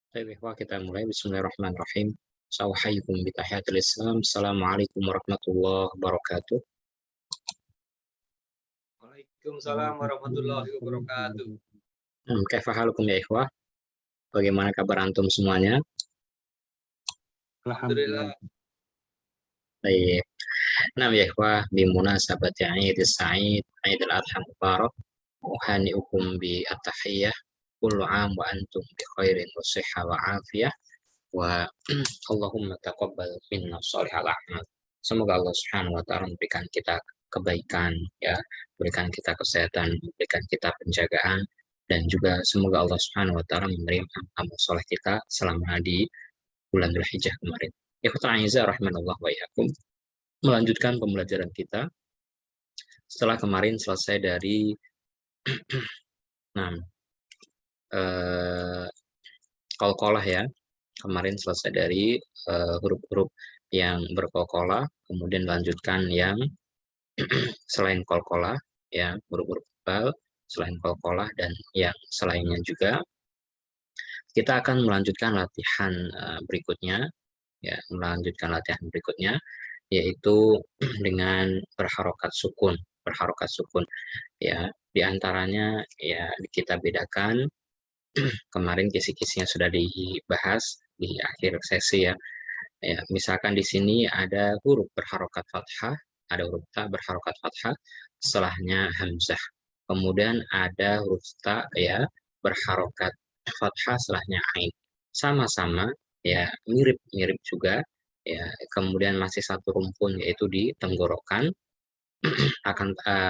Baik, ikhwah, kita mulai. Bismillahirrahmanirrahim. Assalamualaikum bitahiyatul Islam. Assalamualaikum warahmatullahi wabarakatuh. Waalaikumsalam warahmatullahi wabarakatuh. Kaifa halukum ya ikhwah? Bagaimana kabar antum semuanya? Alhamdulillah. Baik. Nah ya ikhwah, bimunasabati Aidis Sa'id, Aidil Adha Mubarak, uhani'ukum bi at-tahiyyah, kullu 'am wa antum bi khairin wa sihha wa afiyah, wa Allahumma taqabbal minna shalihal a'mal. Semoga Allah Subhanahu wa taala memberikan kita kebaikan, ya, berikan kita kesehatan, memberikan kita penjagaan, dan juga semoga Allah Subhanahu wa taala menerima amal soleh kita selama di bulan Dzulhijjah kemarin. Ikhwatul aizah rahimanallah wa iyyakum. Melanjutkan pembelajaran kita setelah kemarin selesai dari nah, qalqalah ya. Kemarin selesai dari huruf-huruf yang berkolkolah, kemudian lanjutkan yang selain qalqalah, ya, huruf-huruf bal selain qalqalah dan yang selainnya juga. Kita akan melanjutkan latihan berikutnya, ya, melanjutkan latihan berikutnya, yaitu dengan berharokat sukun, ya. Di antaranya ya kita bedakan. Kemarin kisi-kisinya sudah dibahas di akhir sesi ya. Ya, misalkan di sini ada huruf berharokat fathah, ada huruf ta berharokat fathah, setelahnya hamzah. Kemudian ada huruf ta ya berharokat fathah, setelahnya ain. Sama-sama ya, mirip-mirip juga ya. Kemudian masih satu rumpun, yaitu di tenggorokan.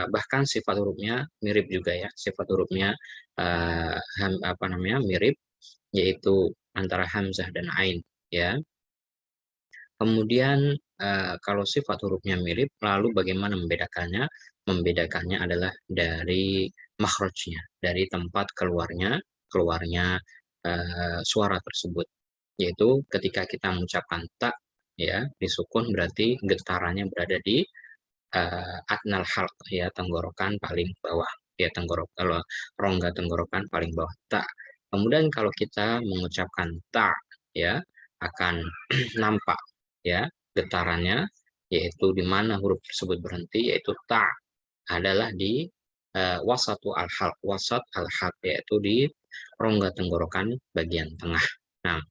Bahkan sifat hurufnya mirip juga ya, sifat hurufnya mirip, yaitu antara hamzah dan ain ya. Kemudian kalau sifat hurufnya mirip, lalu bagaimana membedakannya? Membedakannya adalah dari makhrajnya, dari tempat keluarnya suara tersebut, yaitu ketika kita mengucapkan tak ya disukun, berarti getarannya berada di adnal halq ya, tenggorokan paling bawah ya, kalau rongga tenggorokan paling bawah tak. Kemudian kalau kita mengucapkan tak ya, akan nampak ya getarannya, yaitu di mana huruf tersebut berhenti, yaitu tak adalah di wasatu al-halq, wasat al-halq, yaitu di rongga tenggorokan bagian tengah. Nah,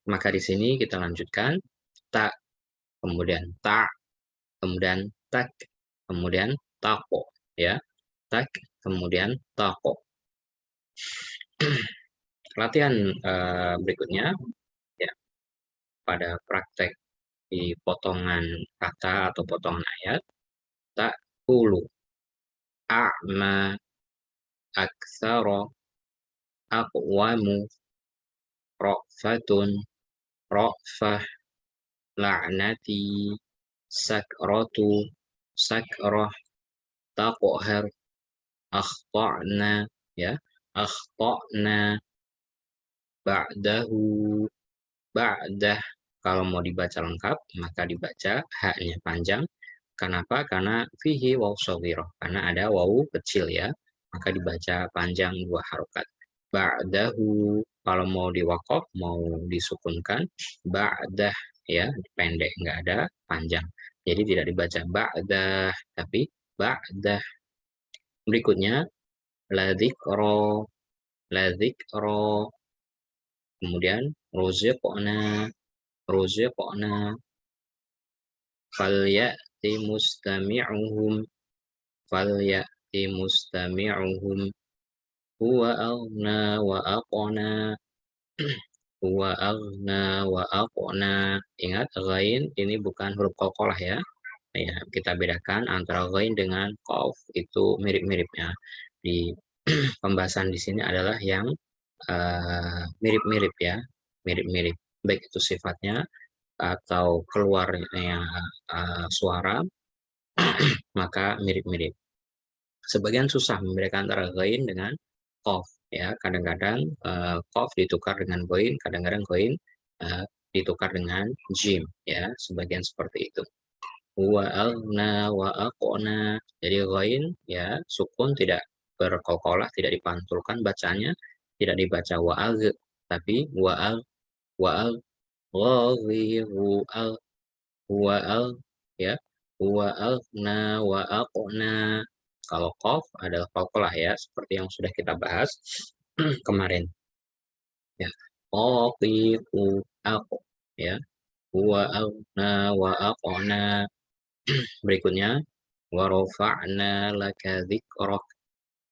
maka di sini kita lanjutkan tak, kemudian tak, kemudian tak, kemudian tako ya, tak, kemudian tako. Latihan berikutnya ya, pada praktek di potongan kata atau potongan ayat. Tak hulu a'ma aksaro aqwamu ra'fatun ra'fah la'nati sakratu sakrah taqohar akhta'na ya, akhta'na ba'dahu ba'dah. Kalau mau dibaca lengkap maka dibaca haknya panjang. Kenapa? Karena fihi waw shaghirah, karena ada waw kecil ya, maka dibaca panjang dua harokat. Ba'dahu kalau mau diwaqaf, mau disukunkan, ba'dah ya, pendek, nggak ada panjang. Jadi tidak dibaca ba'dah, tapi ba'dah. Berikutnya la dzikra, la dzikra. Kemudian ruziqna, ruziqna. Falyati mustami'uhum, falyati mustami'uhum huwa aghna wa aqna, huwa aghna wa aqna. Ingat, ghain ini bukan huruf qalqalah ya. Ya, kita bedakan antara ghain dengan qaf, itu mirip-miripnya. Di pembahasan di sini adalah yang mirip-mirip ya, mirip-mirip, baik itu sifatnya atau keluarnya suara, maka mirip-mirip. Sebagian susah membedakan antara ghain dengan qaf ya. Kadang-kadang qaf ditukar dengan ghain, kadang-kadang ghain ditukar dengan jim ya, sebagian seperti itu. Wa aghna wa aqna. Jadi ghain ya sukun, tidak berqalqalah, tidak dipantulkan bacanya, tidak dibaca wa agh, tapi wa al ghadhiru al wa al ya wa alna wa aqna. Kalau qaf adalah qalqalah ya, seperti yang sudah kita bahas kemarin ya. Qafifu aq ya. Wa alna wa aqna. Berikutnya wa rafa'na laka dzikrak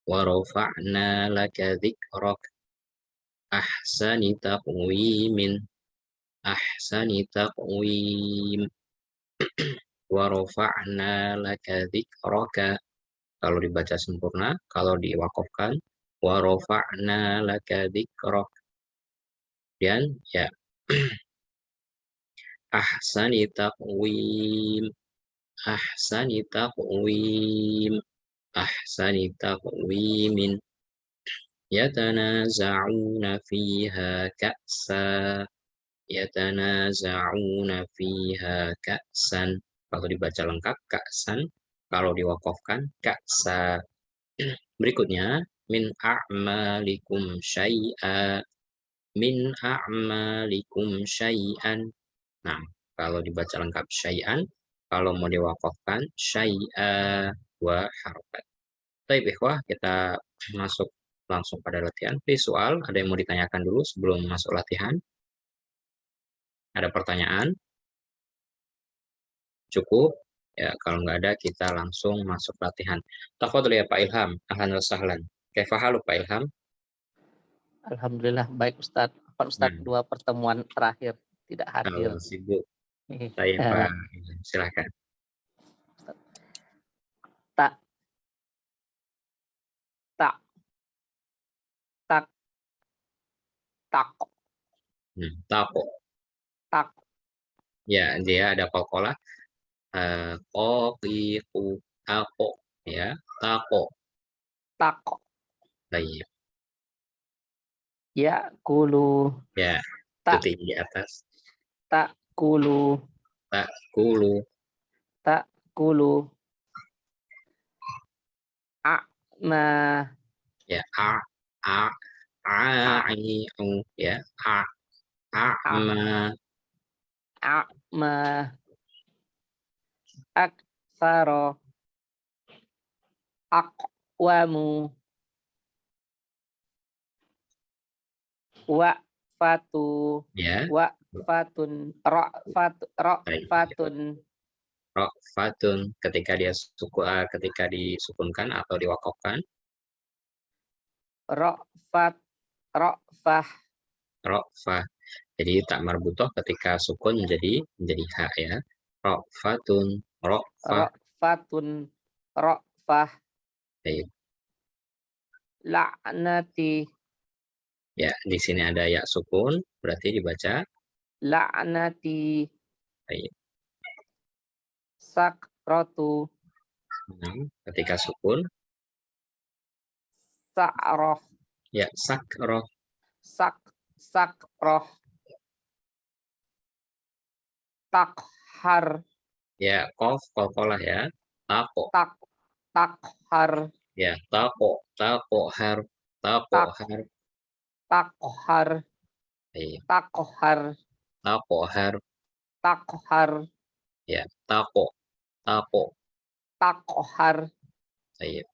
wa rafa'na laka dzikrak ahsani taqwimin ahsani taqwim wa rafa'na laka dzikraka. Kalau dibaca sempurna, kalau diwakafkan wa rafa'na laka dzikrak. Dan ya ahsani taqwim ahsani taqwim ahsani taqwimin yatanaza'una fiha ka'sa yatanaza'una fiha ka'san. Kalau dibaca lengkap ka'san, kalau diwakafkan ka'sa. Berikutnya min a'malikum syai'a min a'malikum syai'an. Nah, kalau dibaca lengkap syai'an, kalau mau diwakafkan syai'a wa harakat. Baik, ikhwah, kita masuk langsung pada latihan. Please soal, ada yang mau ditanyakan dulu sebelum masuk latihan? Ada pertanyaan? Cukup? Ya, kalau nggak ada, kita langsung masuk latihan. Tafadhol ya Pak Ilham. Ahlan wa sahlan. Kaifa haluk Pak Ilham? Alhamdulillah baik Ustadz. Pak Ustadz Nah, 2 pertemuan terakhir tidak hadir. kalau sibuk. Nih, Saya Pak Ilham, silakan. tak tak tak tak Tako. tak Ya, dia ada qalqalah. Qaqiqu, ako. Ya, tako. tak Baik. ya kulu Ya, tak titik di atas. tak kulu Takulu. ma Ya, a'i'u. Ya, a'ma. ma aksaro aqwamu wa fatu Ya, wa fatun baik. fatun Ra'fatun ketika dia ketika disukunkan atau diwakafkan. ra'fat ra'fah Ra'fah. Jadi tak marbutoh ketika sukun menjadi ha ya. Ra'fatun, ra'fah. ra'fatun ra'fah Baik. la'nati Ya, di sini ada ya sukun, berarti dibaca la'nati baik. sakratu Ketika sukun, sa'roh ya sakroh. sakroh takhar Ya, kof, qalqalah ya. Tako. takhar Ya, tako, har, har. takhar Baik. takhar har. takhar Ya, tako, takhar baik.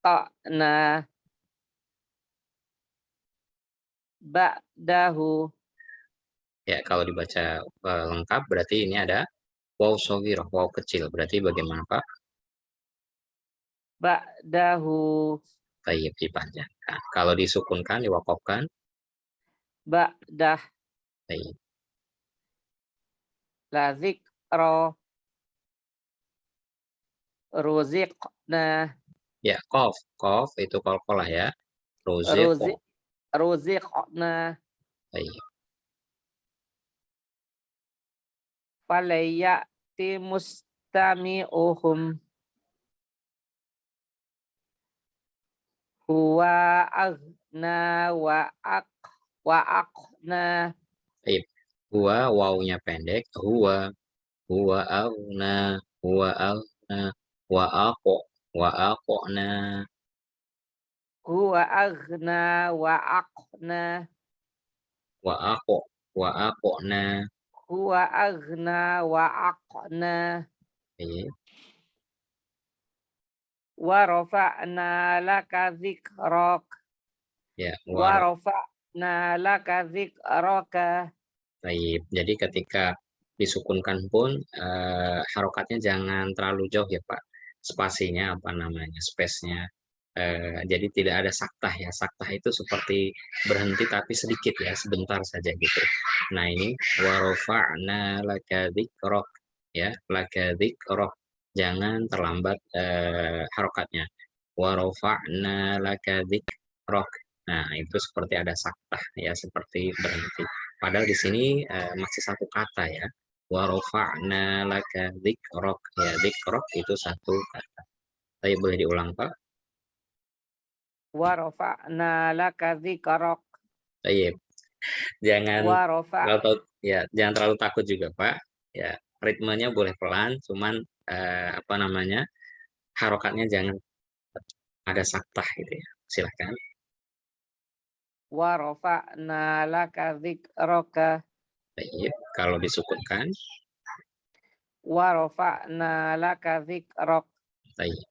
ta'na ba'dahu. Ya, kalau dibaca lengkap berarti ini ada waw shoghiroh, waw kecil. Berarti bagaimana Pak? Ba'dahu. Baik, dipanjangkan. Kalau disukunkan, diwakafkan. Ba'dah. Baik. La zikro. Ruziqna. Ya, kof. Kof itu qalqalah ya. Ruziqna. Baik. Falayati mustami'uhum. Huwa aghna wa aqna. Baik. Huwa wawunya pendek. Huwa aghna, wa aqna. huwa aghna wa aqna, wa aqna. huwa aghna wa aqna, Baik. wa rafa'na laka dzikrak, Ya, wa rafa'na laka dzikraka. Baik. Jadi ketika disukunkan pun harokatnya jangan terlalu jauh ya Pak. Spasinya apa namanya? Space-nya. Jadi tidak ada saktah ya. Saktah itu seperti berhenti tapi sedikit ya, sebentar saja gitu. Nah, ini warofa'na laka dzikrok ya, laka dzikrok. Jangan terlambat harokatnya. Warofa'na laka dzikrok. Nah, itu seperti ada saktah ya, seperti berhenti. Padahal di sini masih satu kata ya. Wa rafa'na laka dzikrok. Ya, dzikrok itu satu kata. Tapi boleh diulang, Pak? Wa rafa'na laka dzikrak, Baik. Jangan wa rafa' jangan terlalu takut juga, Pak. Ya, ritmenya boleh pelan, cuman apa namanya? Harokatnya jangan ada saktah gitu ya. Silakan. wa rafa'na laka dzikraka, Baik. Kalau disukunkan, wa rafa'na laka dzikrak. baik.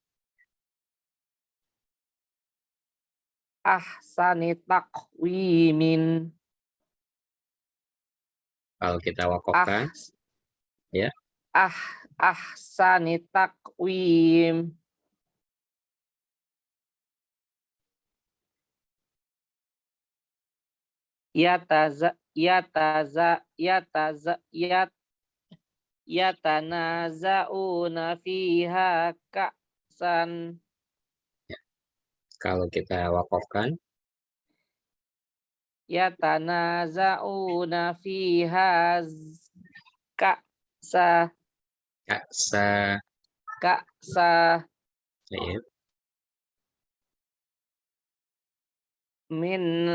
Ahsani taqwimin, Kalau kita wakofkan, ya. ahsani taqwim, yatanaza'una fiha ka'san, Kalau kita wakofkan, yatanaza'una fiha ka'sa, kaksa, ka'sa baik. min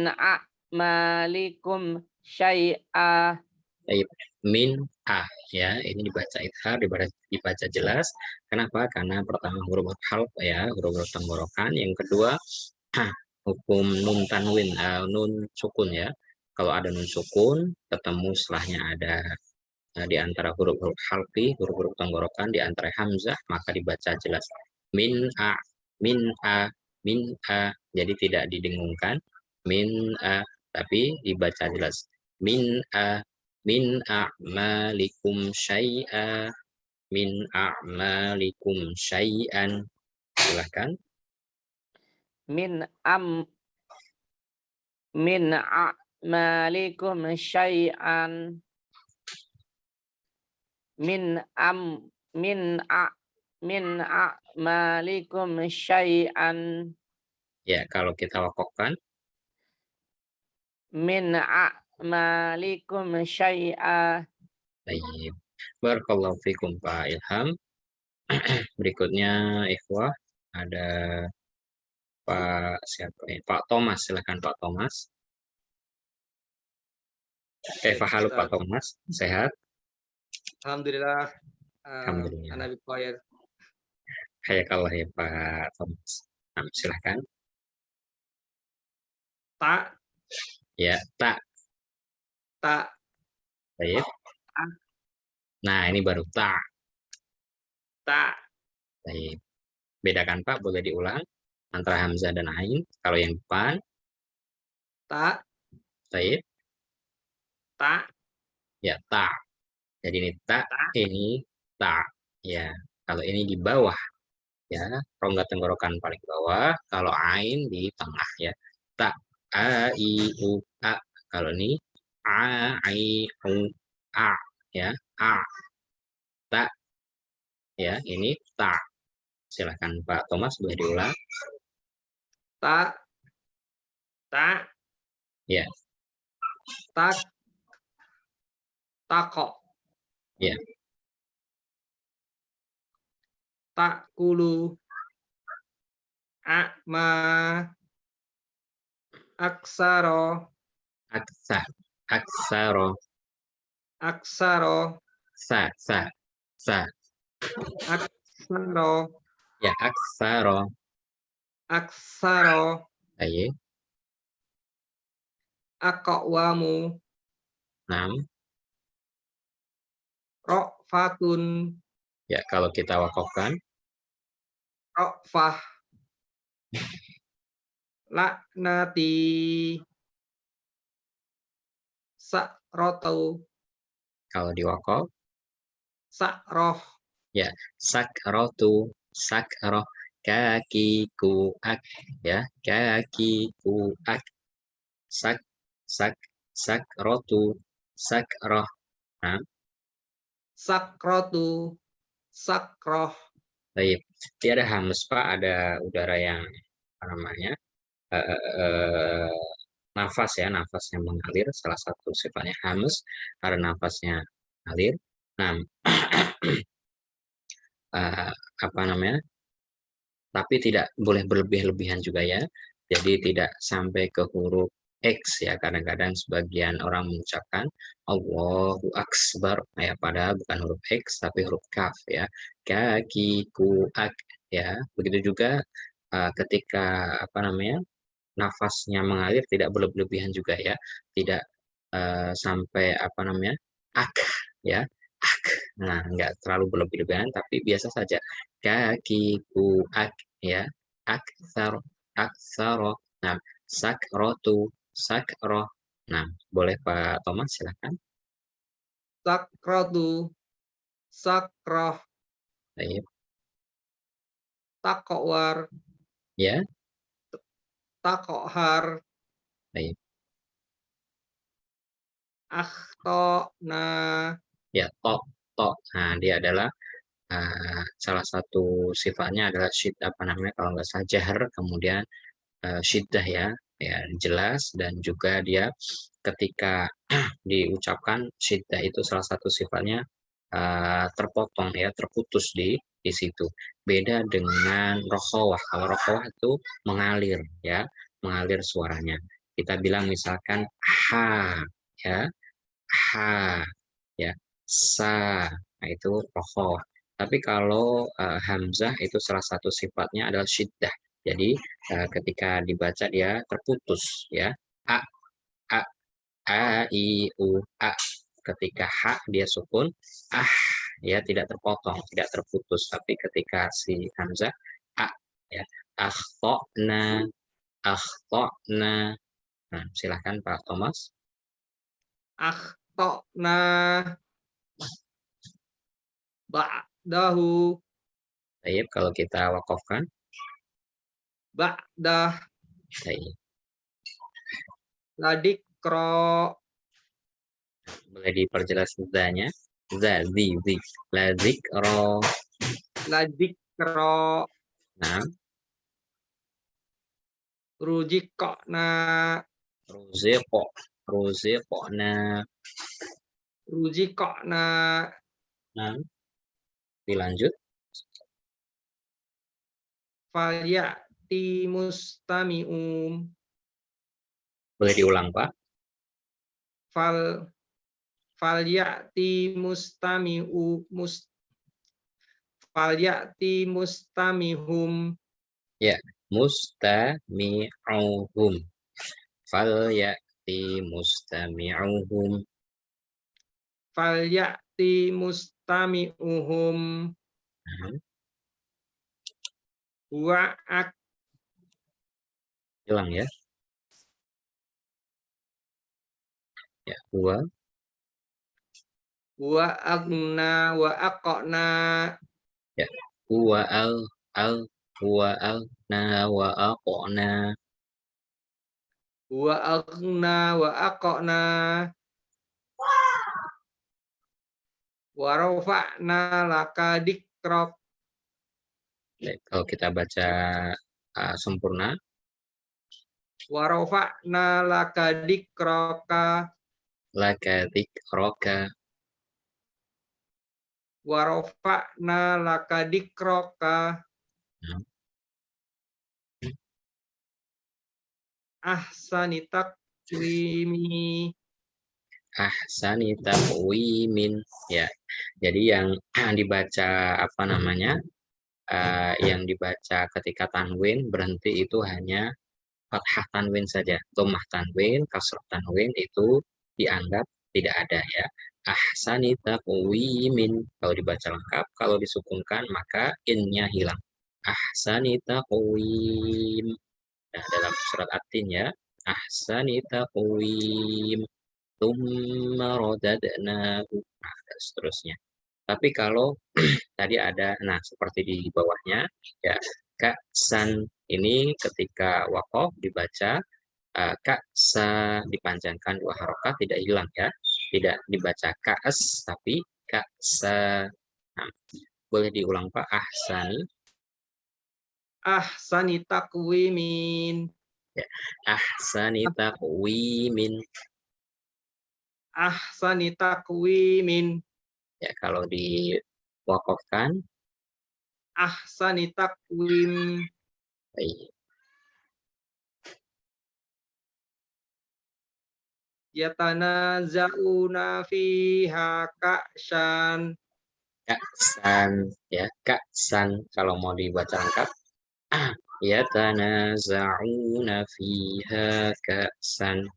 a'malikum syai'a. Baik. Min a ya, ini dibaca ithar, dibaca jelas. Kenapa? Karena pertama huruf halq ya, huruf tenggorokan. Yang kedua hukum nun tanwin, nun sukun ya. Kalau ada nun sukun, ketemu setelahnya ada di antara huruf-huruf halqi, huruf-huruf tenggorokan, di antara hamzah, maka dibaca jelas. Min a, min a, min a. Jadi tidak didengungkan. Min a, tapi dibaca jelas. Min a, min a'malikum syai'a, min a'malikum syai'an. Silahkan. Min a'malikum syai'an, min a'malikum syai'an, Ya, kalau kita wakofkan, min a'malikum syai'a. baik. Barakallahu fikum Pak Ilham. Berikutnya ikhwah ada Pak siapa ya? Pak Thomas, silakan Pak Thomas. Halo Pak Thomas, sehat? Alhamdulillah. Alhamdulillah. Ana bikhair. Hayakallah ya Pak Thomas. Nah, silakan. Ta, Ya, tak. ta, Baik. Nah, ini baru tak. ta, Baik. Bedakan Pak, boleh diulang antara hamzah dan ain. Kalau yang depan, ta, baik. ta, Ya, tak. Jadi ini tak, ini tak. Ya, kalau ini di bawah, ya, rongga tenggorokan paling bawah. Kalau ain di tengah, ya. Tak, a, i, u, a. Kalau ini a, i, u, a, ya, a. Tak, ya, ini tak. Silahkan Pak Thomas, boleh diulang. ta, ta, Ya, tak, tako, ya, takulu, akma, aksaro, aksa, aksaro, aksaro, sa, aksaro, ya, aksaro, aksaro, Baik. aqwamu, 6. ro'fatun, Ya, kalau kita wakafkan, ro'fah, laknati, sa'rotu, kalau diwakaf, sa'roh, ya, sakrotu, sakroh, kakiku ak, ya, kakiku ak, sak, sak, sakrotu, sakroh. Nah, sakrotu, sakroh, baik. Dia ada hamas Pak, ada udara yang apa namanya? eh, nafas ya, nafas yang mengalir, salah satu sifatnya hamas karena nafasnya mengalir. Nah, eh, apa namanya? Tapi tidak boleh berlebih-lebihan juga ya. Jadi tidak sampai ke huruf X ya. Kadang-kadang sebagian orang mengucapkan Allahu Akbar ya, padahal bukan huruf X tapi huruf kaf ya. Kakiku ak ya. Begitu juga ketika apa namanya? Nafasnya mengalir tidak berlebihan juga ya, tidak sampai apa namanya ak ya, ak. Nah, nggak terlalu berlebihan tapi biasa saja. Kakiku ak ya, aksar, aksaro. Nah, sakrotu, sakro. Nah, boleh Pak Thomas silakan. sakrotu, sakroh, Baik. takokwar, Ya, takohar, baik. akhtona, Ya, tok, tok. Nah, dia adalah salah satu sifatnya adalah apa namanya kalau nggak salah jahar, kemudian syiddah ya, ya jelas, dan juga dia ketika diucapkan syiddah itu salah satu sifatnya terpotong ya, terputus di situ. Beda dengan rokhawah. Kalau rokhawah itu mengalir ya, mengalir suaranya. Kita bilang misalkan ha ya, ha ya, sa. Nah, itu rokhawah. Tapi kalau hamzah itu salah satu sifatnya adalah syiddah. Jadi ketika dibaca dia terputus ya. A, a, a, i, u, a. Ketika ha dia sukun, ah ya tidak terpotong, tidak terputus. Tapi ketika si hamzah a ya, akhtona, akhtona. Nah, silahkan Pak Thomas. akhtona, ba'dahu, Baik, kalau kita wakafkan, ba'dah, baik. ladikro, Boleh diperjelas zanya. Za, zi, la zikro. ladikro, Nah, rujikokna, ruziqo, ruziqona. rujikokna, Nah, dilanjut. falyati mustami'um, Boleh diulang, Pak. falyati mustami'u, falyati mustamihum, Ya, mustami'uhum. Fal ya'ti mustami'uhum. falyati mustami'uhum, Nah, wa'ak, hilang ya. Ya, wa'agna, wa'aqna, ya. Huwa huwa na wa aqna. wa'agna, wa'aqna, warofa'na laka dikrok, Baik, kalau kita baca sempurna, warofa'na laka dikroka, laka dzikraka. warofa'na laka dikroka, Nah, ahsani takwimi, ahsani taqwimin ya. Jadi yang dibaca apa namanya? yang dibaca ketika tanwin berhenti itu hanya fathah tanwin saja. Dhammah tanwin, kasrah tanwin itu dianggap tidak ada ya. Ahsani taqwimin kalau dibaca lengkap, kalau disukunkan maka in-nya hilang. Ahsani taqwim. Nah, dalam surat At-Tin ya. Ahsani taqwim. Tsumma radadnahu. Nah, dan seterusnya. Tapi kalau tadi ada, nah seperti di bawahnya ya, ka'san ini ketika waqaf dibaca ka'sa dipanjangkan 2 harokat tidak hilang ya, tidak dibaca ka'as tapi ka'sa. Nah, boleh diulang Pak. Ahsani. Ahsani taqwimin. Ya. Ahsani taqwimin. Ahsani taqwimin. Ya, kalau diwakafkan Ahsani taqwim. baik. Yatanaza'una fiha ka'san. Ka'san ya, ka'san kalau mau dibaca lengkap yatanaza'una fiha ka'san.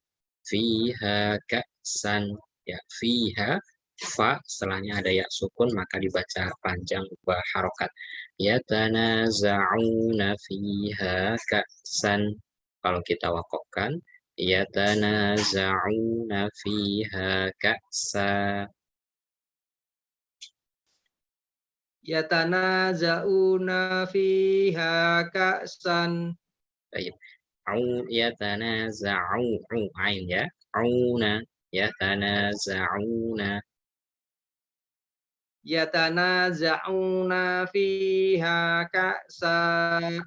Fiha ka'san ya, fiha fa setelahnya ada ya sukun maka dibaca panjang 2 harokat. Yatanaza'una fiha ka'san. Kalau kita wakafkan yatanaza'una fiha ka'sa. Yatanaza'una fiha ka'san. Baik. Au yatanaza'u ain ya. Auna yatanaza'una. Yatanaza'una fiha ka'san.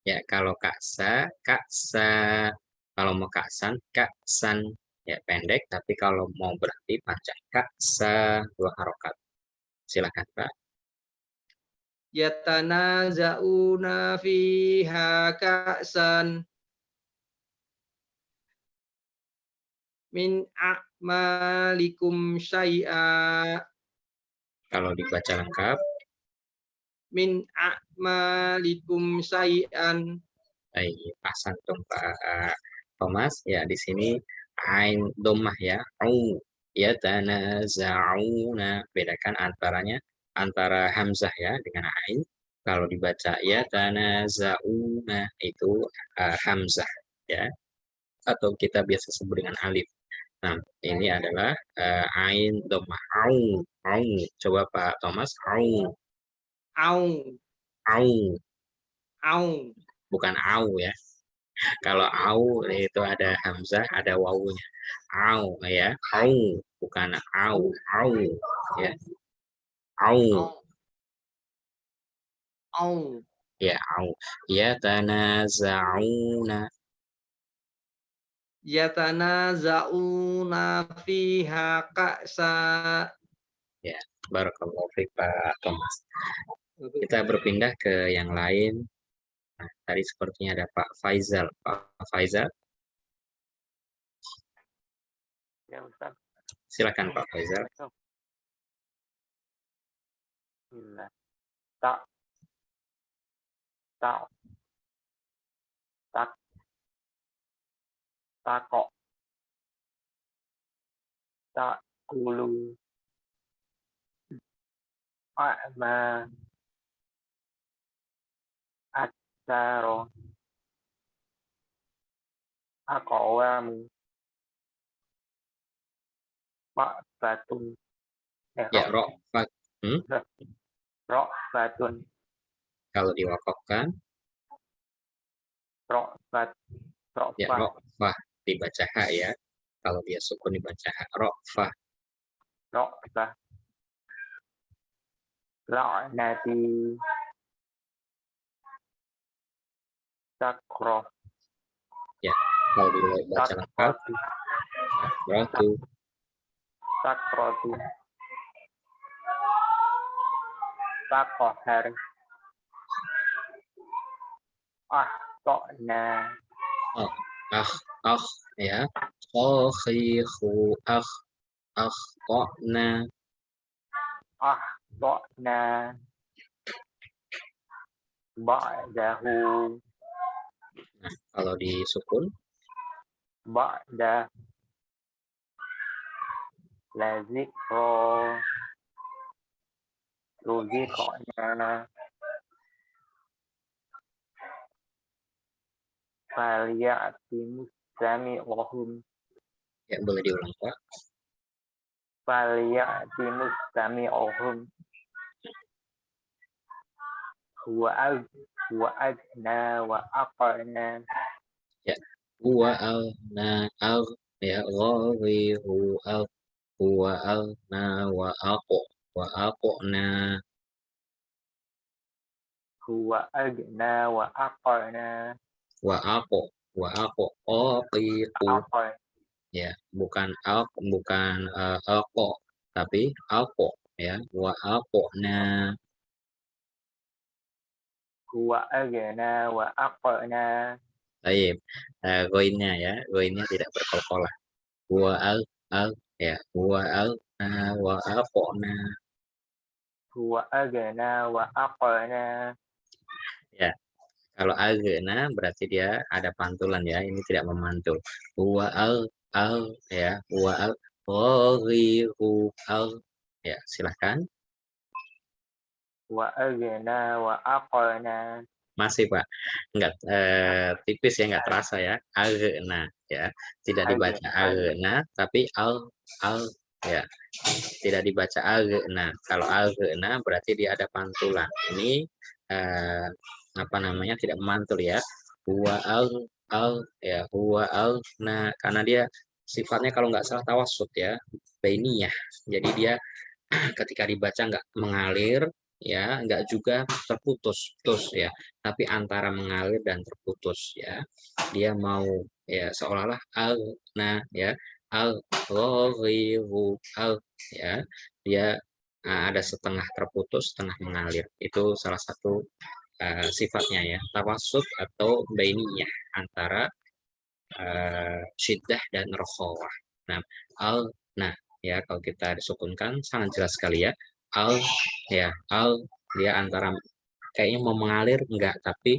Ya, kalau kaksa, kaksa. Kalau mau kaksan, kaksan. Ya, pendek, tapi kalau mau berhenti panjang. Kaksa, 2 harokat. Silakan, Pak. Yatanaza'una fiha ka'san. Min a'malikum syai'a. Kalau dibaca lengkap, Min a'malikum syai'an. baik, pasantum Pak Thomas. Ya, di sini ain domah ya. Au yatanaza'una. Bedakan antara hamzah ya dengan ain. Kalau dibaca yatanaza'una itu hamzah ya, atau kita biasa sebut dengan alif. Nah, ini adalah ain dhammah au. Au. Coba Pak Thomas, au. Au. Au. Au. Bukan au ya. Kalau au itu ada hamzah, ada wawunya. Au ya. Au, bukan au. Au ya. Au. Au. Ya, au. Yatanaza'una. Yatanaza'una fiha ka'sa. Ya, barakallahu fiik Pak Thomas. Kita berpindah ke yang lain. Nah, tadi sepertinya ada Pak Faizal. Pak Faizal, Ya Ustaz. silakan Pak Faizal. Bismillah. Tak. Tak. Tak. Takok. Tak. Kulu. A'ma. Aksaro. Aqwamu. Ma'batun. Ya, rofat. Rokbatun. Kalau diwakafkan, Rokbat. ya Rokfah. rofah dibaca ha ya. Kalau dia sukun dibaca ha. Rofah. Rokfah. La'nati. Sakroh. Ya, kalau dibaca lengkap, sakrotu. Sakrotu. Sakohar. Ahtokna. Ya. Khokhihu akhtokna. Ahtokna. ba'dahu Nah, kalau disukun ba'da la zikra ruziqna falyati mustami'uhum ya, boleh diulang Pak. falyati mustami'uhum huwa adna wa aqna Ya, huwa al ya ghadhiru al huwa wa aqna huwa adna wa aqna wa aqiqu aqna ya, bukan aqo tapi aqo ya, wa aqna. huwa adna wa aqna Baik, goinnya ya, goinnya tidak berkolkolah. Huwa al ya, huwa wa aqna huwa adna wa aqna ya. Kalau agena berarti dia ada pantulan ya, ini tidak memantul. Huwa al ya, huwa al ghaghiru al ya, silahkan. wa adna wa aqna Masih Pak, enggak tipis ya, enggak terasa ya. Agena ya, tidak dibaca agena tapi al ya, tidak dibaca agena. Kalau agena berarti dia ada pantulan. Ini apa namanya, tidak memantul ya. Huwa al ya, huwa al nah, karena dia sifatnya kalau nggak salah tawassut ya, bainiyah. Jadi dia ketika dibaca nggak mengalir ya, nggak juga terputus ya, tapi antara mengalir dan terputus ya. Dia mau ya seolah-olah al nah ya, al ghaghiru al ya, dia ada setengah terputus setengah mengalir. Itu salah satu sifatnya ya, tawassut atau bainiyah antara syiddah dan rokhawah. Nah, al nah ya, kalau kita disukunkan sangat jelas sekali ya. Al ya, al dia antara kayaknya mau mengalir enggak, tapi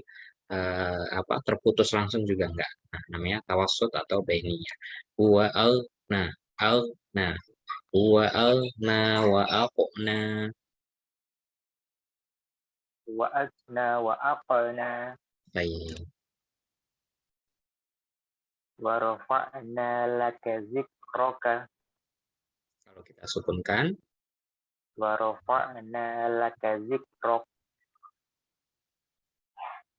apa terputus langsung juga enggak. Nah, namanya tawassut atau bainiyah. Huwa nah al nah huwa wa aqna wa adna wa aqna baik. wa rafa'na laka zikraka Kalau kita sukunkan wa rafa'na laka zikrak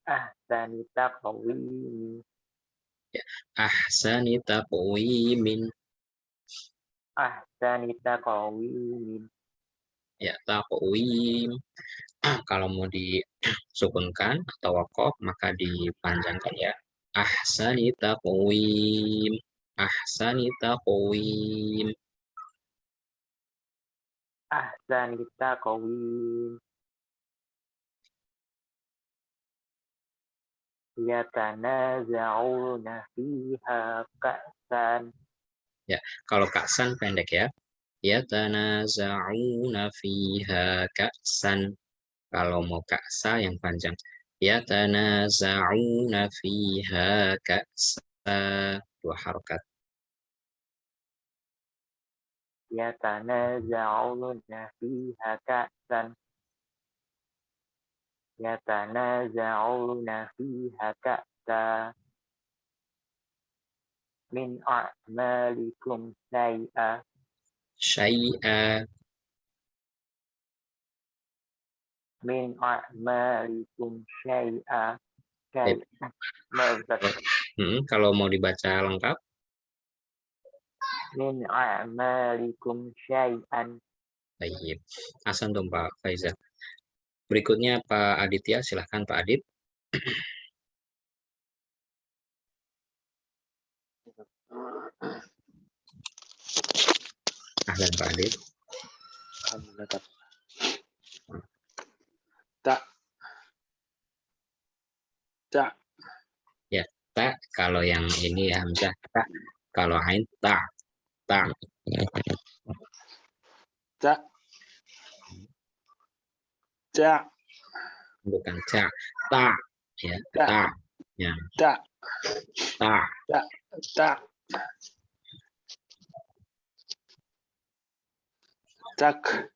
ahsani taqwim ahsani taqwimin ahsani taqwim ya, taqwim. Kalau mau disukunkan atau wakof maka dipanjangkan ya. Ahsani taqwim. Ahsani taqwim. ahsani taqwim yatanaza'una fiha ka'san Ya, kalau ka'san pendek ya. Yatanaza'una fiha ka'san. Kalau mau ka'sa yang panjang. Yatanaza'una fiha ka'sa. Dua harokat. yatanaza'una fiha ka'san yatanaza'una fiha ka'san min a'malikum syai'a Syai'a. min a'malikum syai'a Kalau mau dibaca lengkap min a'malikum syai'an baik. Ahsantum Pak Faizal. Berikutnya Pak Aditya, silahkan Pak Adit. Ahlan Pak Adit. Alhamdulillah. Tak. Ya, tak. Kalau yang ini ya Hamzah tak. Kalau ain tak. Tak. Tak. Tak. bukan ta, ta, ya, Ta. ta, ya, Ta. ta, Ta. Tak.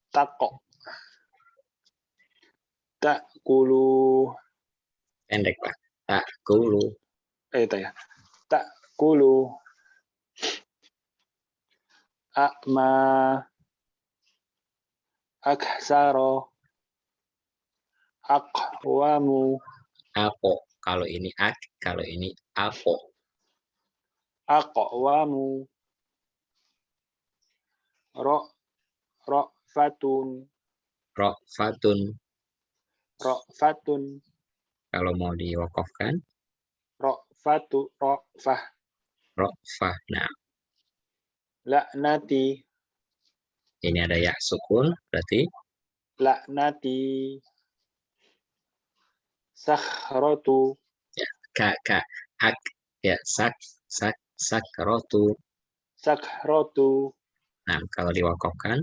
Tako. Takulu. pendek Pak. Takulu, Itu ya. Takulu. Akma. Aksaro. Aqwamu. apo. Kalau ini ak, kalau ini apo. Aqwamu. Ra'fatun. Rofatun. Ra'fatun. Kalau mau diwakafkan, Ra'fah. rofah. Nah, Laknati. ini ada ya sukun, berarti Laknati. Sakhratu. ka, ak, ya, sakrotu. Sakhratu. Nah, kalau diwakafkan,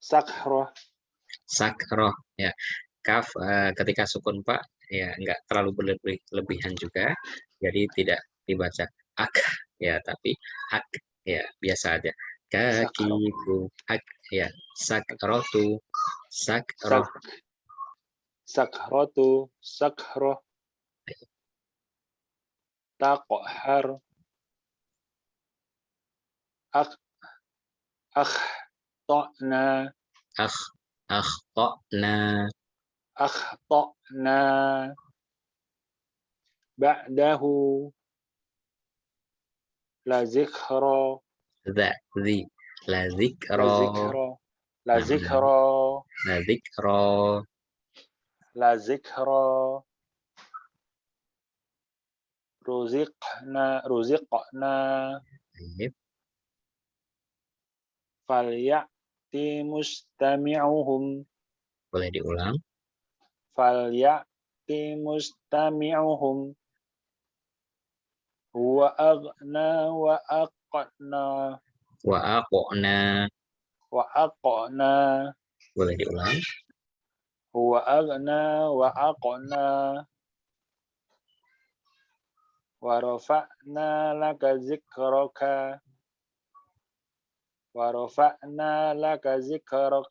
Sakhroh. sakroh, ya. Kaf ketika sukun Pak, ya enggak terlalu berlebihan juga, jadi tidak dibaca ak, ya, tapi ak, ya, biasa aja. Kakiku, ak, ya, sakrotu, sakroh. Sakhratu. Sakhroh. Taqhar. Akhtana. Akhtana, Akhtana. Ba'dahu. La zikhra. zi, la La zikro, zikhra. La zikhra. la zikro, La zikhra. Ruziqna. Baik. Falyati mustami'uhum. Boleh diulang. Falyati mustami'uhum. Huwa aghna wa aqna. Wa aqona, Wa aqna. boleh diulang. Huwa aghna wa aqna. Wa rafa'na laka zikraka. Wa rafa'na laka zikrak.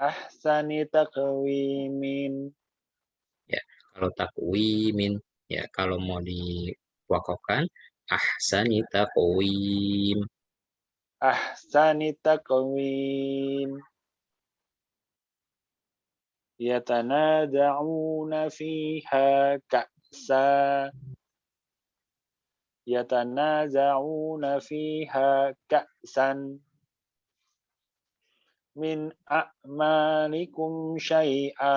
Ahsani taqwimin. Kalau takwimin, ya, kalau mau diwakafkan, ahsani taqwim. Ahsani taqwim. Yatanaza'una fiha ka'sa. Yatanaza'una fiha ka'san. Min a'malikum syai'a.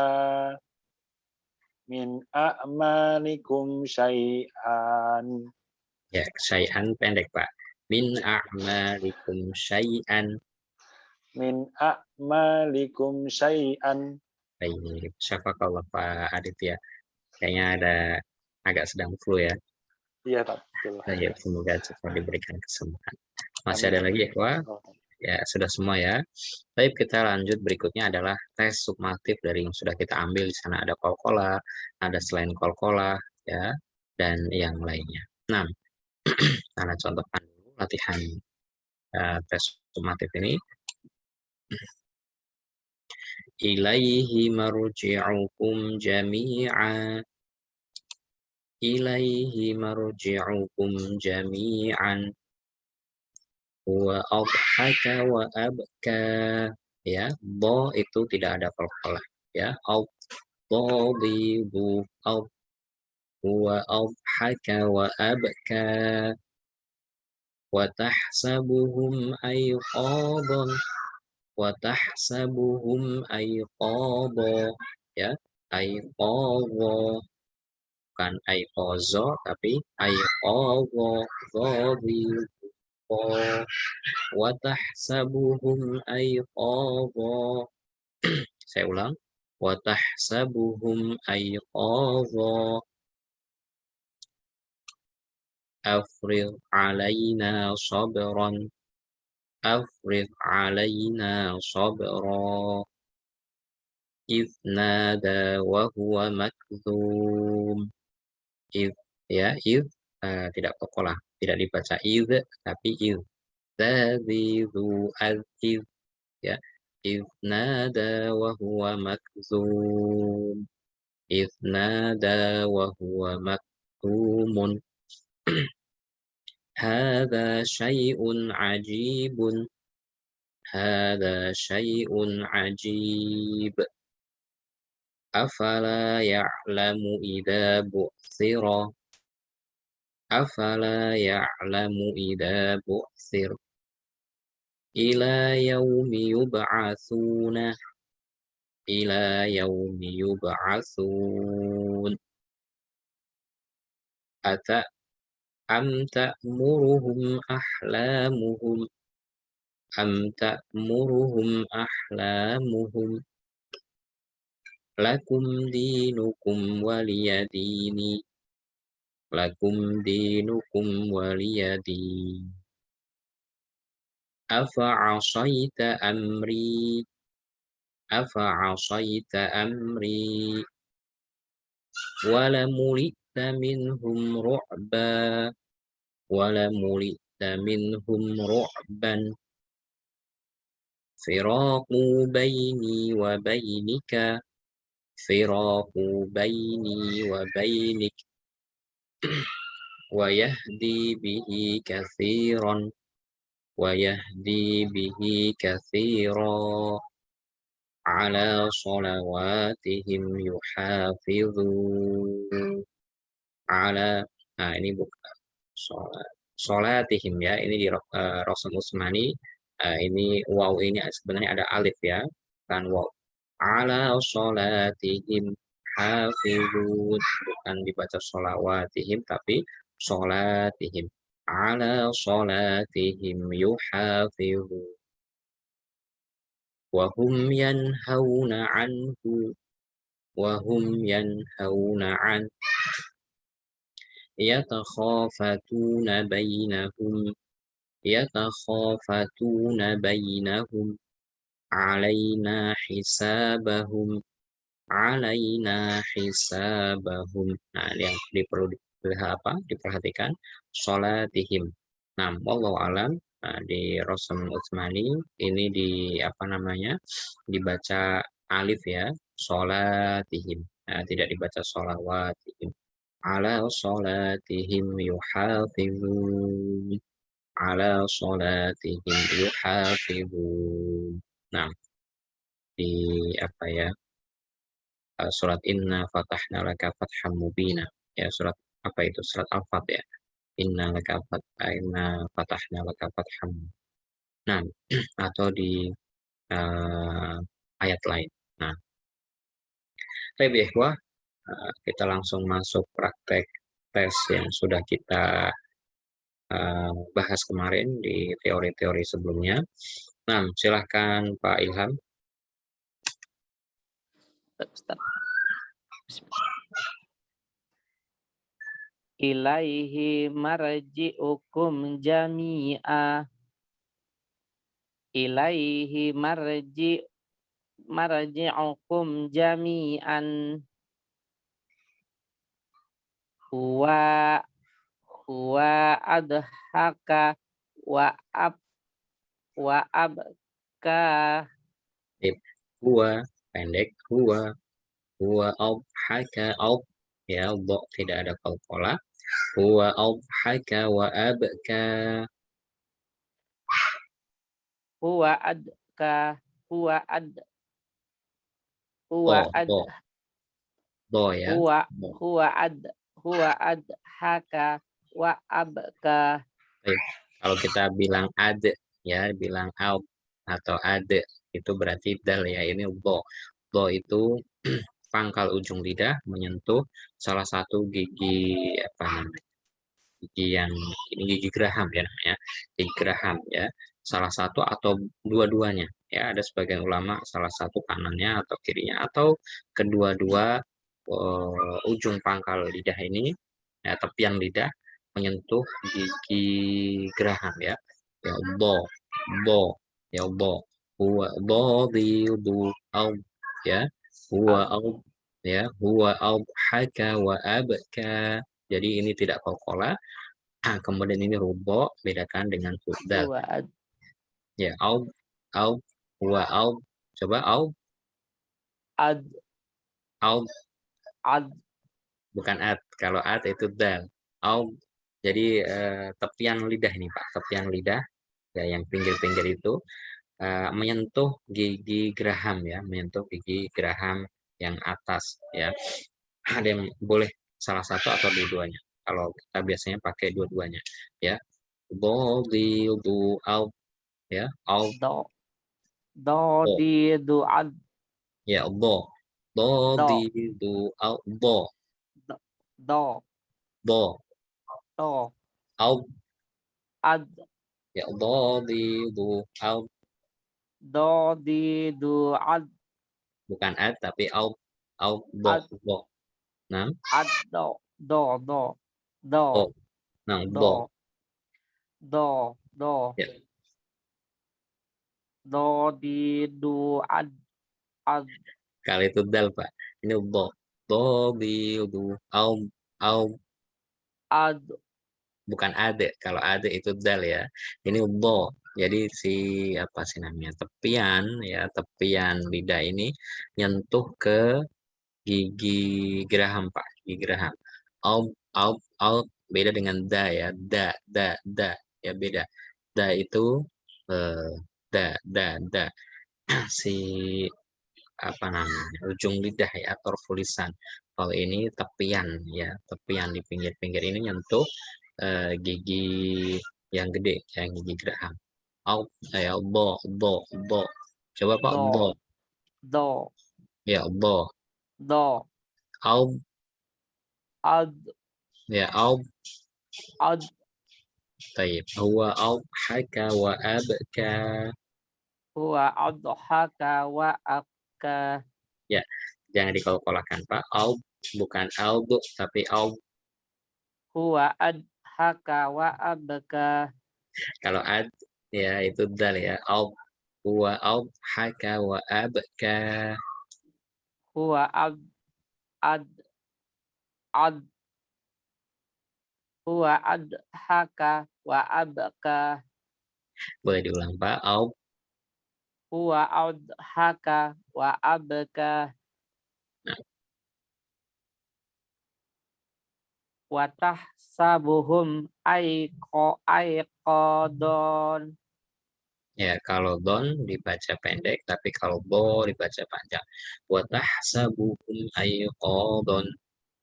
Min a'malikum syai'an. Ya, syai'an pendek Pak. Min a'malikum syai'an. Min a'malikum syai'an. Baik, syafakallah Pak Aditya. Kayaknya ada agak sedang flu ya. Iya, betul. Ya, semoga cepat diberikan kesembuhan. Masih Amin. ada lagi ya, Pak? Ya, sudah semua ya. Baik, kita lanjut. Berikutnya adalah tes summatif dari yang sudah kita ambil. Di sana ada qalqalah, ada selain qalqalah, ya, dan yang lainnya. Nah, karena contohkan dulu latihan tes summatif ini. Ilaihi marji'ukum jami'a. Ilaihi marji'ukum jami'an. Wa adhaka wa abka, ya, bo itu tidak ada qalqalah, ya, ad-dhadibu, wa adhaka wa abka, wa tahsabuhum ayqadan, wa tahsabuhum ayqadha, ya, ayqadha, bukan ayqadha tapi ayqadha, dhadib, wa tahsabuhum ayqadha. Saya ulang. Wa tahsabuhum ayqadha. Afrigh alaina sabran. Afrigh alaina sabra. إذ نادى وهو مكذوم. إذ, ya, إذ tidak kokolah, tidak dibaca إذ tapi إذ. Tadzi dzu إذ, ya. إذ نادى وهو مكذوم. إذ نادى وهو مكذوم. هذا شيء عجيب. هذا شيء عجيب. أفلا يعلم إذا بعثر. أفلا يعلم إذا بعثر. إلى يوم يبعثون. إلى يوم يبعثون. أم تأمرهم أحلامهم. أم تأمرهم أحلامهم. لكم دينكم ولي دين. لكم دينكم ولي دين. أفعصيت أمري. أفعصيت أمري. ولملئت منهم رعبا. ولملئت منهم رعبا. فراق بيني وبينك. فراق بيني وبينك. ويهدي به كثيرا. ويهدي به كثيرا. على صلواتهم يحافظون. Ala, nah ini bukan sholatihim ya, ini di Rasul Utsmani, ini waw ini sebenarnya ada alif ya, kan waw. Ala sholatihim hafizun, bukan dibaca sholawatihim tapi sholatihim. Ala sholatihim yuhafizun. Wahum yanhauna anhu. Wahum yanhauna anhu. يتخافتون بينهم. يتخافتون بينهم. علينا حسابهم. علينا حسابهم. Nah, yang perlu diperhatikan sholatihim. Nah, wallahu alam, di Rasul Utsmani ini dibaca alif ya, sholatihim. Nah, tidak dibaca sholawatihim. Ala sholatihim yuhafizun. Ala sholatihim yuhafizun. Nah, di surat Inna fatahna laka fatham mubina. Ya, surat apa itu? Surat Al-Fat ya. Inna fatahna laka fatham. Nah, atau di ayat lain. Nah, baik ya, kita langsung masuk praktek tes yang sudah kita bahas kemarin di teori-teori sebelumnya. Nah, silahkan Pak Ilham. Ustaz. Ilaihi marji'ukum jami'a. Ilaihi marji'ukum jami'an. Huwa adhaka wa abka. Huwa pendek, huwa adhaka, ya, tidak ada qalqalah. Huwa adhaka wa abka. Huwa adka, huwa ad ya. Huwa adhaka wa abka. Kalau kita bilang ad ya, bilang out atau ad itu berarti dal ya. Ini do itu pangkal ujung lidah menyentuh salah satu gigi gigi yang ini gigi geraham ya namanya, gigi geraham ya, salah satu atau dua-duanya ya. Ada sebagian ulama salah satu kanannya atau kirinya atau kedua-dua ujung pangkal lidah ini ya, tepian lidah menyentuh gigi geraham ya. Ya bo ya bo huwa do ya. Huwa au ya, huwa haka wa abka. Jadi ini tidak qalqalah. Kemudian ini rubo, bedakan dengan dal. Huwa ad. Ya, au, huwa au. Coba Ad. au, Ad. bukan ad. Kalau ad itu dal. Au. Jadi tepian lidah ini Pak, tepian lidah ya yang pinggir-pinggir itu menyentuh gigi geraham ya, menyentuh gigi geraham yang atas ya. Ada yang boleh salah satu atau dua-duanya. Kalau kita biasanya pakai dua-duanya ya. Du au ya, au Do. Do bo di du ad. ya, bo. Do. Du au bo Do. bo Do. au Ad. ya, du au, Do di du ad. bukan ad tapi au Ad. bo. Nah, Ad. Do. Do. Do. Do. bo. Nah, bo Do. Do. Do. ya. Do di du ad. Ad. Kali itu dal Pak. Ini bo. Du au, Ad. bukan ade. Kalau ade itu dal ya. Ini bo. Jadi si apa sih namanya? Tepian ya, tepian lidah ini nyentuh ke gigi geraham Pak, gigi geraham. Au beda dengan da ya. Da ya beda. Da itu eh, da si apa namanya? Ujung lidah ya, torfulisan. Kalau ini tepian ya, tepian di pinggir-pinggir ini nyentuh gigi yang gede, yang gigi geraham. Au ya, bo. Coba Pak, bo. Do. Do. Ya, bo. Do. Au Ad. ya, au. Ad. Taib. Huwa au haka wa abka. Huwa adhaka wa abka. Ya, jangan dikolak-kolakan Pak. Au bukan au tapi au. Huwa adhaka wa abka. Kalau ad ya itu dal ya. Au huwa au haka wa abka. Huwa ad ad ad. Huwa adhaka wa abka. Boleh diulang Pak. Au Huwa adhaka wa abka. Wa tahsabuhum aiqadon. ya, kalau don dibaca pendek, tapi kalau bo dibaca panjang. Wa tahsabuhum ayqadon.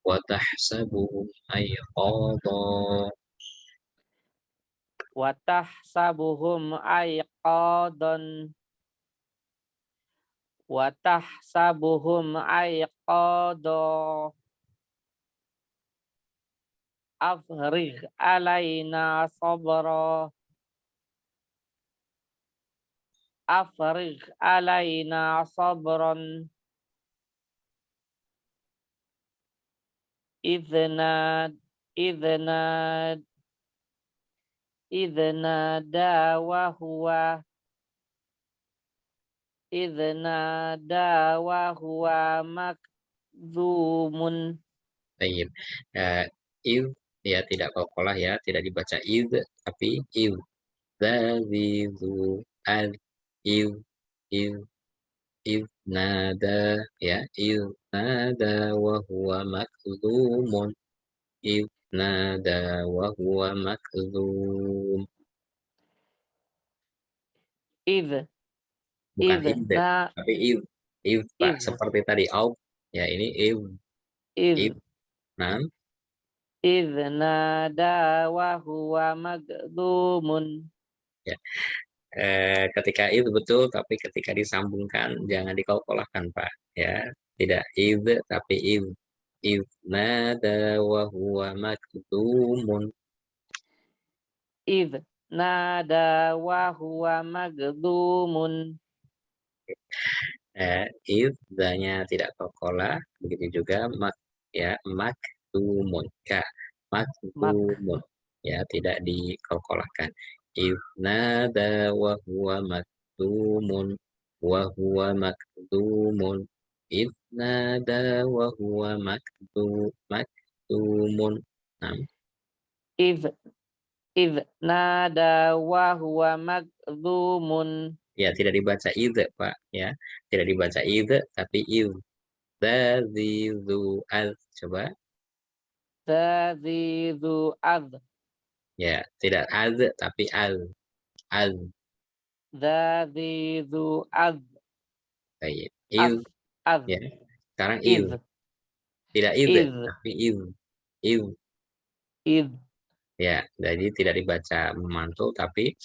Wa tahsabuhum ayqadon. Wa tahsabuhum aiqadon. Wa tahsabuhum aiqadon. Afrigh alaina sabra. Afrigh alaina sabran. Idna da wa huwa makdhumun. Baik. Id ya tidak qalqalah ya, tidak dibaca id tapi id. Dzalizu ad id id id nada ya, id nada wa huwa makdhumun. Id nada wa huwa makdhum. Idh Bukan id na tapi id. Id Pak, idh seperti tadi au. Ya, ini id. Id. idh Nah, idh nada wa huwa magdhumun. ya. Ketika itu betul, tapi ketika disambungkan jangan dikolkolahkan Pak ya, tidak id tapi id nada wa huwa makdumun. Idh nada wa huwa magdhumun. Id-nya tidak kolkolah, begitu juga mak ya, makdumun ka makdumun ya, tidak dikolkolahkan. Id nada wa huwa makdumun. idh nada wa huwa maktumun. Nah, Idh nada wa huwa makdhumun. ya tidak dibaca idh, Pak, ya. Tidak dibaca idh tapi idh. Dzadidzu az. Coba. Dzadidzu adz. Ya, tidak az tapi az. Az. Dzadidzu adz. Baik. Az. Idh, Az. ya. Sekarang idh. Idh. Tidak idh Idh. tapi idh. Idh. Idh. Ya, jadi tidak dibaca memantul tapi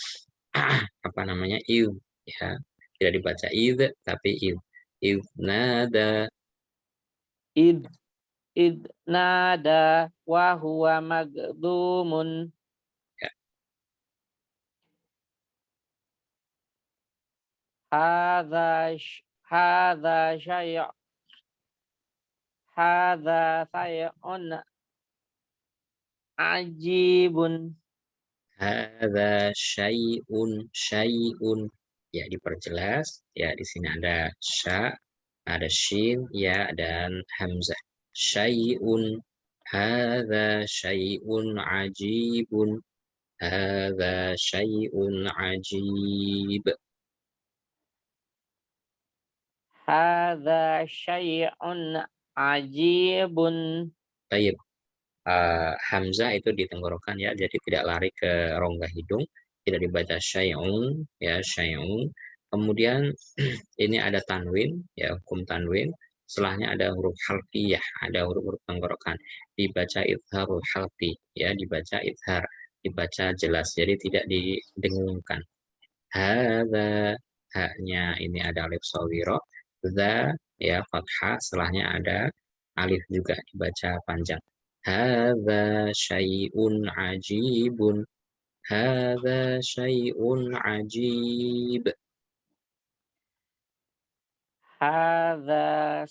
apa namanya idh, ya. Tidak dibaca idh tapi idh. Idh nada. Idh. Idh nada wa huwa makdhumun. Ya. Hadza syai' hadza syai'un ajibun. Hadza syai'un. Ya, diperjelas. Ya, di sini ada sya, ada shin, ya, dan hamzah. Syai'un. Hadza syai'un ajibun. Hadza syai'un ajib. Hadza syai'un ajibun. Baik. Hamzah itu ditenggorokan, ya, jadi tidak lari ke rongga hidung, tidak dibaca syai'un, ya, syai'un. Kemudian ini ada tanwin, ya, hukum tanwin. Setelahnya ada huruf halqiyah, ada huruf-huruf tenggorokan. Dibaca idharul halqi, ya, dibaca idhar, dibaca jelas, jadi tidak didengungkan. Hadza, haknya ini ada alif shawiro, dza, ya, fathah, setelahnya ada alif juga dibaca panjang. Hadza syai'un ajibun. Hadza syai'un ajib. Hadza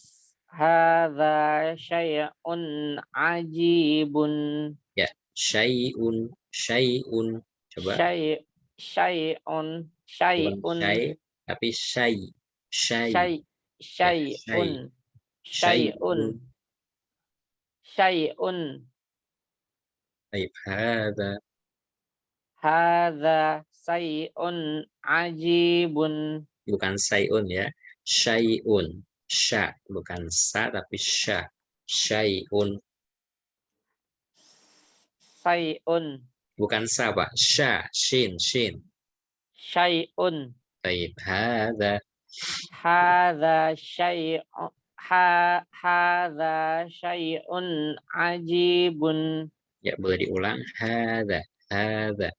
syai'un ajibun. Ya, syai'un, syai'un. Coba, Syai'un bukan syai, tapi syai. Syai, ya, syai. syai'un Syai'un. syai'un. Baik, hadza. Hadza syai'un ajibun. Bukan syai'un, ya. Syai'un. Sya, bukan sa tapi sya. Syai'un. Syai'un. Bukan sa, Pak. Sya, shin, shin. Syai'un. Baik, hadza. Hadza syai'un hadza syai'un ajibun. Ya, boleh diulang. Hadza, hadza.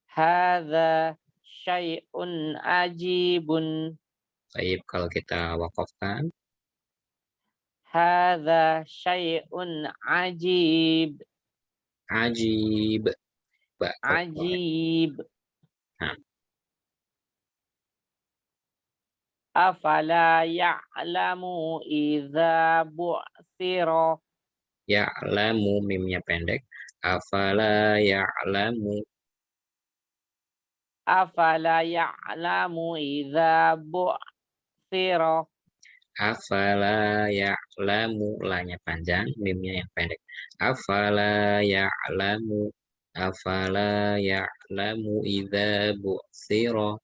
Hadza syai'un ajibun. Baik, kalau kita wakafkan. Hadza syai'un ajib. Ajib. Ba, Ajib. Nah. Afala ya'lamu idza bu'thira. Ya'lamu, mimnya pendek. Afala ya'lamu. Afala ya'lamu idza bu'thira. Afala ya'lamu, lanya panjang, mimnya yang pendek. Afala ya'lamu. Afala ya'lamu idza bu'thira.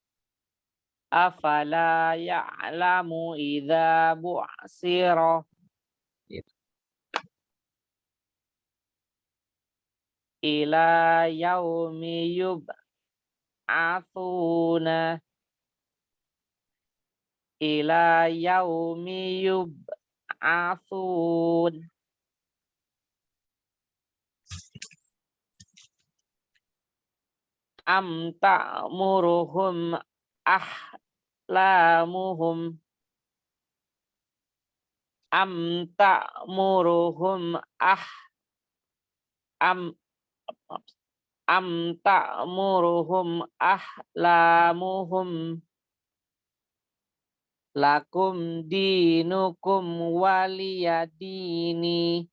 Afala ya'lamu idza bu'thira. Gitu. Ila yaumi yub'atsuna. Ila yaumi yub'atsun. Am ta'muruhum ahlamuhum. Am ta'muruhum am ta'muruhum ahlamuhum. Lakum dinukum waliyadini.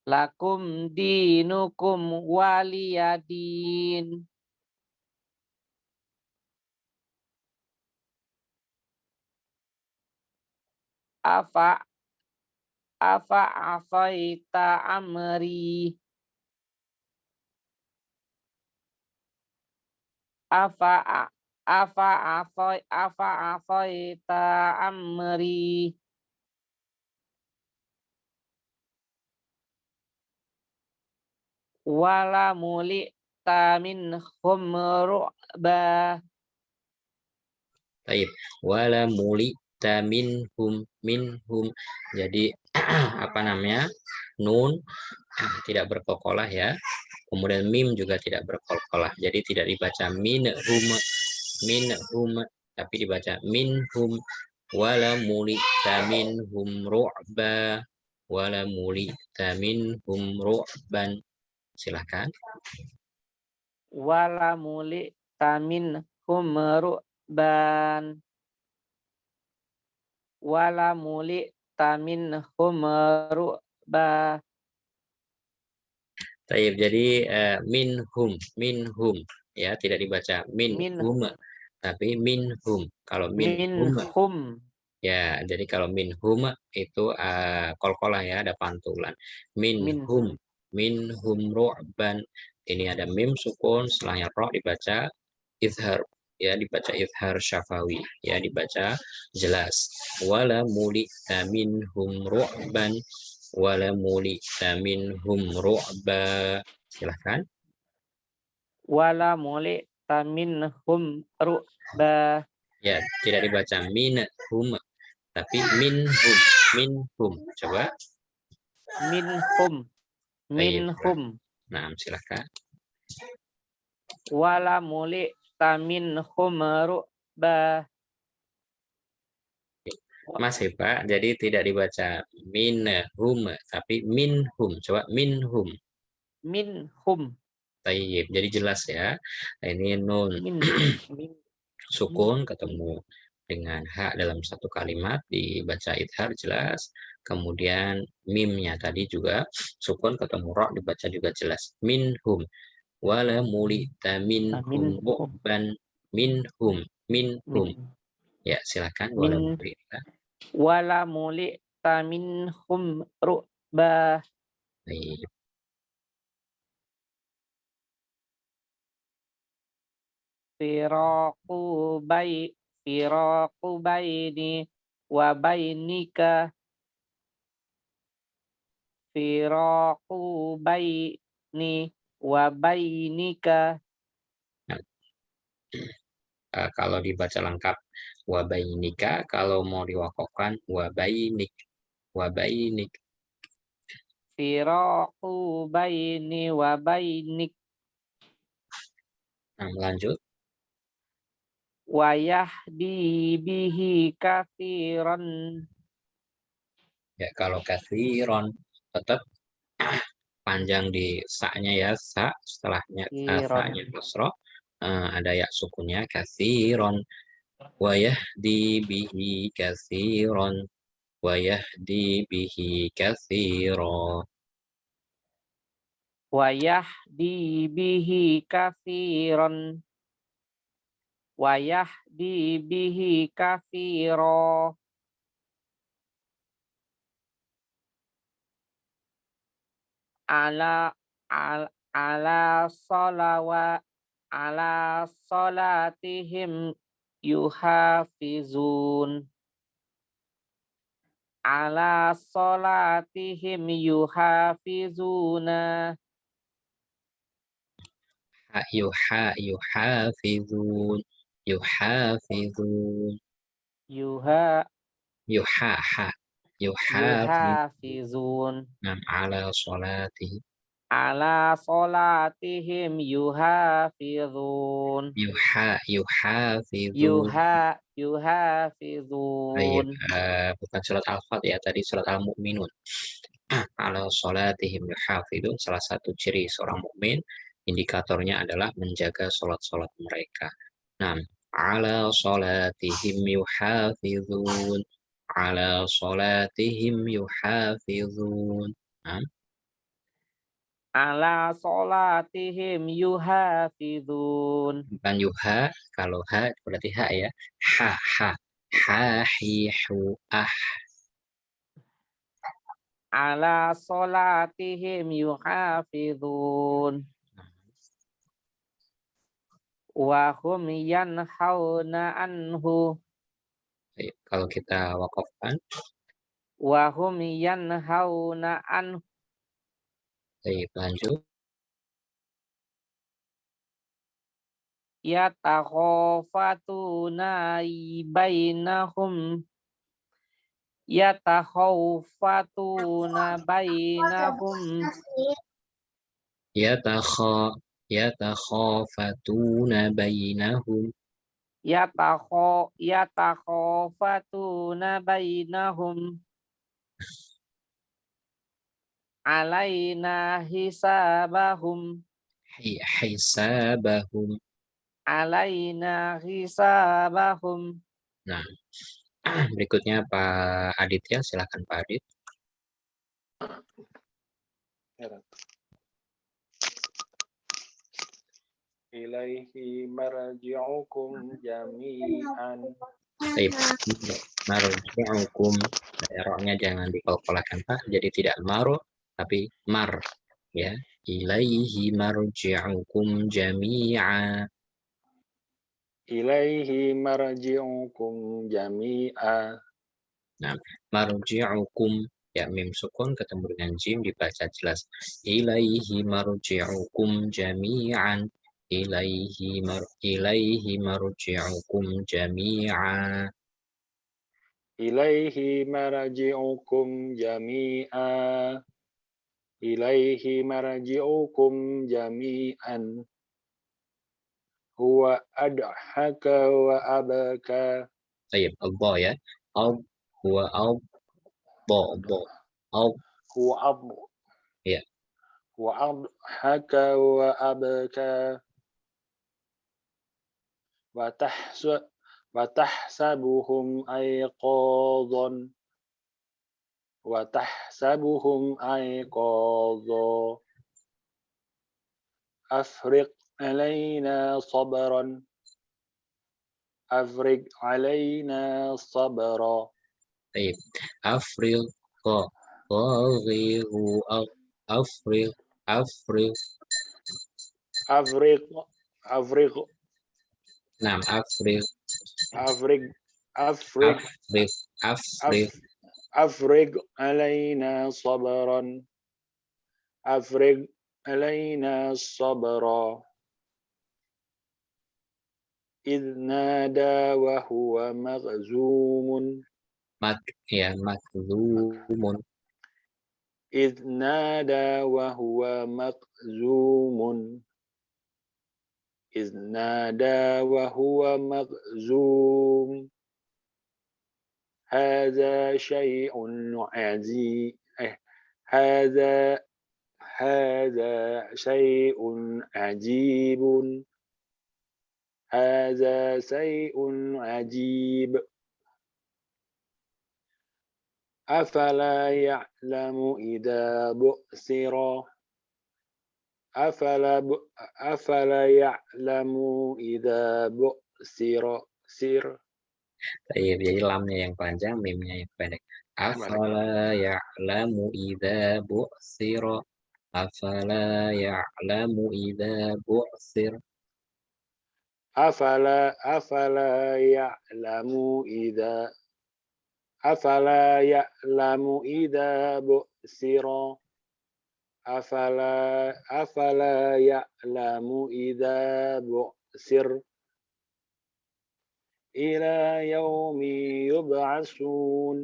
Lakum dinukum waliyadin. afa afaita amri afaita amri wala muli tamin ru'ba. Baik, wala mulita minhum. Jadi apa namanya? Nun tidak berkokolah ya. Kemudian mim juga tidak berkokolah. Jadi tidak dibaca minhum, tapi dibaca minhum. Wala mulita minhum ru'ba. Wala mulita minhum ru'ban. Silahkan. Wala muli tamin ru'ban. Wala muli tamin ru'ba. Taib, jadi minhum ya, tidak dibaca minhum tapi minhum. Kalau minhum ya, jadi kalau minhum itu qalqalah ya, ada pantulan. Minhum ru'ban. Ini ada mim sukun, setelahnya ro dibaca izhar ya, dibaca izhar syafawi ya, dibaca jelas. Wala mulita minhum ru'ban. Wala mulita minhum ru'ba. Silahkan. Wala muli tamin ru'ba. Ya, tidak dibaca minhum tapi minhum. Coba. Minhum. Nah, silahkan. Wala muli tamin ru'ba. Masih Pak, jadi tidak dibaca minhum tapi minhum. Coba minhum. Tayyib, jadi jelas ya. Ini nun sukun ketemu dengan hak dalam satu kalimat dibaca idhar jelas. Kemudian mimnya tadi juga sukun ketemu ro dibaca juga jelas. Minhum. Wala mulita minhum ru'ban. Minhum. Ya, silakan. Wala muli taminhum ru'ba. Baik. Firaku baini wa bainika. Firaku baini wa bainika. Kalau dibaca lengkap wabainika, kalau mau diwakafkan wabainik. Firaku baini wa bainik. Nah, lanjut. Wa yahdi bihi katsiran. Ya, kalau katsiron tetap panjang di sa-nya ya, sa setelahnya sa-nya kasroh, ada ya sukunnya katsiron. Wa yahdi bihi katsiron. Wa yahdi bihi katsiron. Wa yahdi bihi katsiran. Wa yahdi bihi katsira. Ala salatihim yuhafizun. Ala salatihim yuhafizuna. Yuhafizun. Yuhafizun. Ala salatihim. Ala salatihim yuhafizun. Yuhafizun. Bukan surat Al-Fat ya, tadi surat Al-Mu'minun. Ala salatihim yuhafizun, salah satu ciri seorang mukmin, indikatornya adalah menjaga salat-salat mereka. Nah, ala salatihim yuhafizun. Ala salatihim yuhafizun. Nah, Ala salatihim yuhafizun. bukan yuha, kalau ha berarti ha ya. Ha, hi, hu, ah. ala salatihim yuhafizun wa hum yanhauna anhu Baik, kalau kita wakafkan, wa hum yanhauna anhu baik, lanjut. yatakhafatuna bainahum yatakhafatuna bainahum Yatakha yatakhafatuna bainahum. yatakhafatuna bainahum alaina hisabahum Hisabahum. alaina hisabahum. Nah, berikutnya Pak Aditya, silakan Pak Adit. Ya, Tat. Ilaihi marji'ukum jami'an. Baik, marji'ukum. Ra-nya jangan dikolkolakan Pak, jadi tidak maro tapi mar, ya. Ilaihi marji'ukum jami'a. Ilaihi marji'ukum jami'a. Nah, marji'ukum, ya, mim sukun ketemu dengan jim dibaca jelas. Ilaihi marji'ukum jami'an. Ilaihi marji'ukum jami'a. Ilaihi marji'ukum jami'a. Ilaihi marji'ukum jami'an. Huwa adhaka wa abaka. Baik, Allah ya. Huwa bo. Huwa ab. Ya. Wa adhaka wa abaka. Wa tahsabuhum ayqadhan. Wa tahsabuhum ayqadhan. Afriq alaina sabran. Afriq alaina sabra. Baik. Afril ko. Ghiru afril. Afriq. Nah, afril. Afriq alaina sabran. Afriq alaina sabra. إذ نادى وهو مغزوم. Makzumun. إذ نادى وهو مغزوم. إذ نادى وهو مغزوم. هذا شيء عجيب. هذا شيء عجيب. هذا شيء عجيب. أفلا يعلم إذا بؤثر. أفلا يعلم إذا بؤثر. Jadi lamnya yang panjang, mimnya yang pendek. Afala ya'lamu idza bu'sira. Afala ya'lamu idza bu'sir. أفلا يعلم إذا بؤثر. أفلا يعلم إذا بؤثر. إلى يوم يبعثون.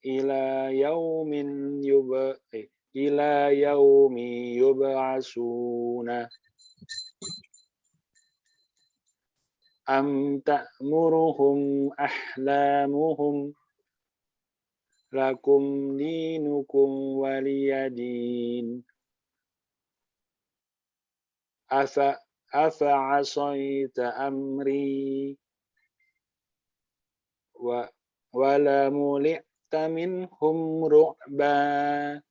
إلى يوم يبعثون. أم تأمرهم أحلامهم لكم دينكم ولي دين. أفعصيت أمري ولملئت منهم رعبا.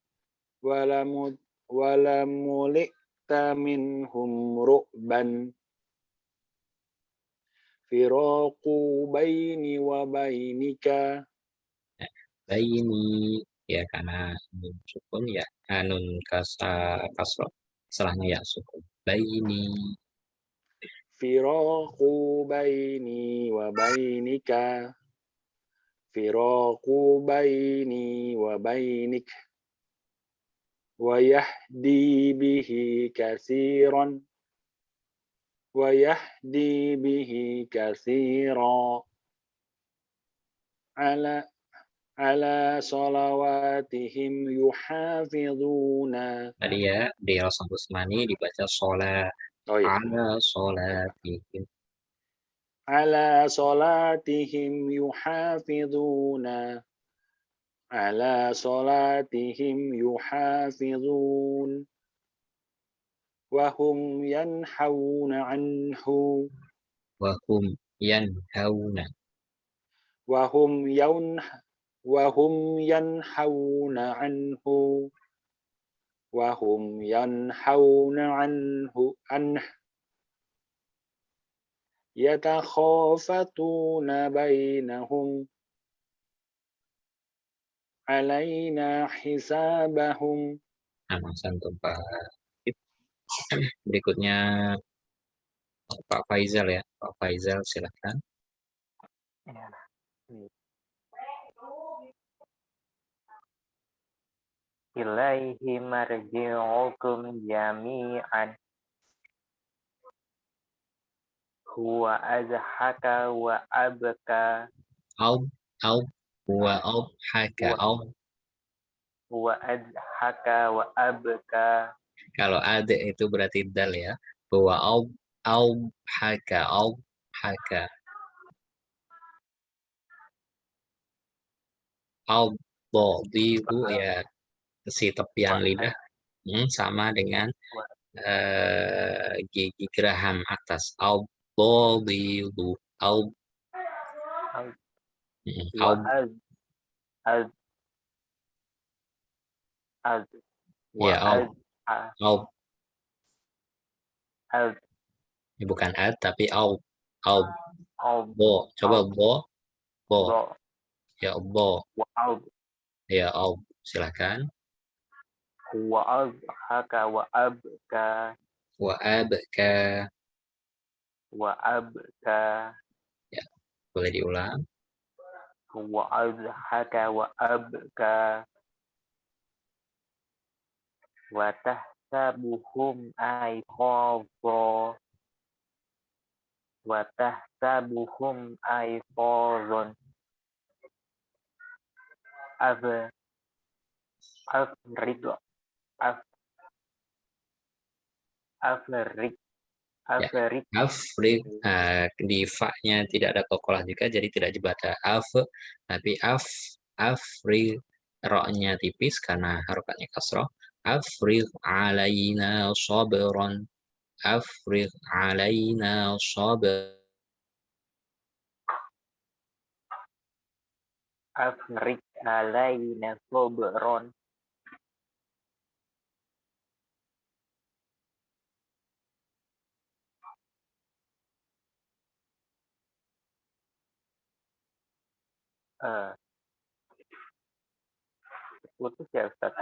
ولملئت منهم رعبا. Firaku baini wa bainika. Baini Ya karena nun sukun ya, nun kasroh, setelahnya ya sukun. Baini. Firaqu baini wa bainika. Firaqu baini wa bainik. Wa yahdi bihi kasiran. Wa yahdi bihi kasira. Ala ala salawatihim yuhafidhuna. Tadi ya di Rasul Usmani dibaca sholat, Oh ya. ala sholatihim. Ala salatihim yuhafidhuna. Ala salatihim yuhafidhun. Wahum yanhauna anhu. Wahum yanhauna. Wahum yanhauna anhu. Wahum yanhauna anhu. Yatakhafatuna bainahum. Alaina hisabahum. Santum Pak. Berikutnya Pak Faizal ya. Pak Faizal silakan. Ya. Ilaihi marji'ukum jami'an. Huwa azhaka wa abka. Au huwa haka au. Huwa azhaka wa abka. Kalau ada itu berarti dal ya. Huwa haka haka. Dhadihu ya si tepian lidah sama dengan gigi geraham atas. Dhadihu Wa az wa ya az az bukan ad tapi au az coba bo do ya bo wa az ya silakan. wa azhaka wa abka. Wa abka Wa abka. ya boleh diulang. Wa azhaka wa abka. Wa tahsabuhum ayqadha. Wa tahsabuhum ayqadhan. Afrig Ya, afrig di fa-nya tidak ada kokolah juga jadi tidak dibaca tapi afrig ro-nya tipis karena harokatnya kasroh. Afrig alaina sabran. Afrig alaina sabran. afrig alaina sabron. Putus ya Ustaz.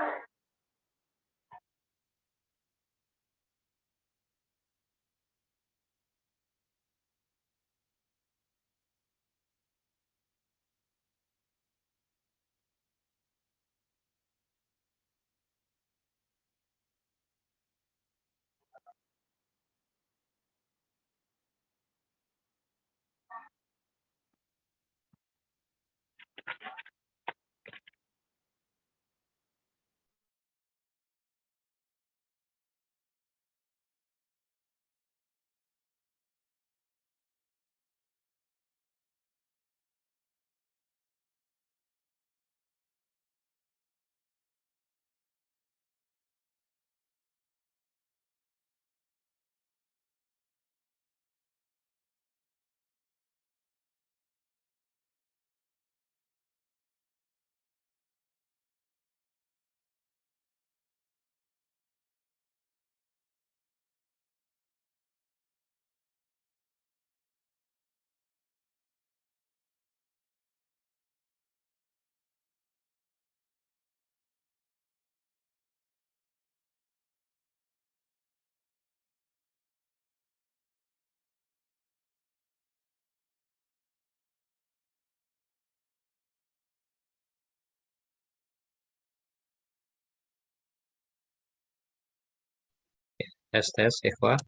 Tes, Ikhwah.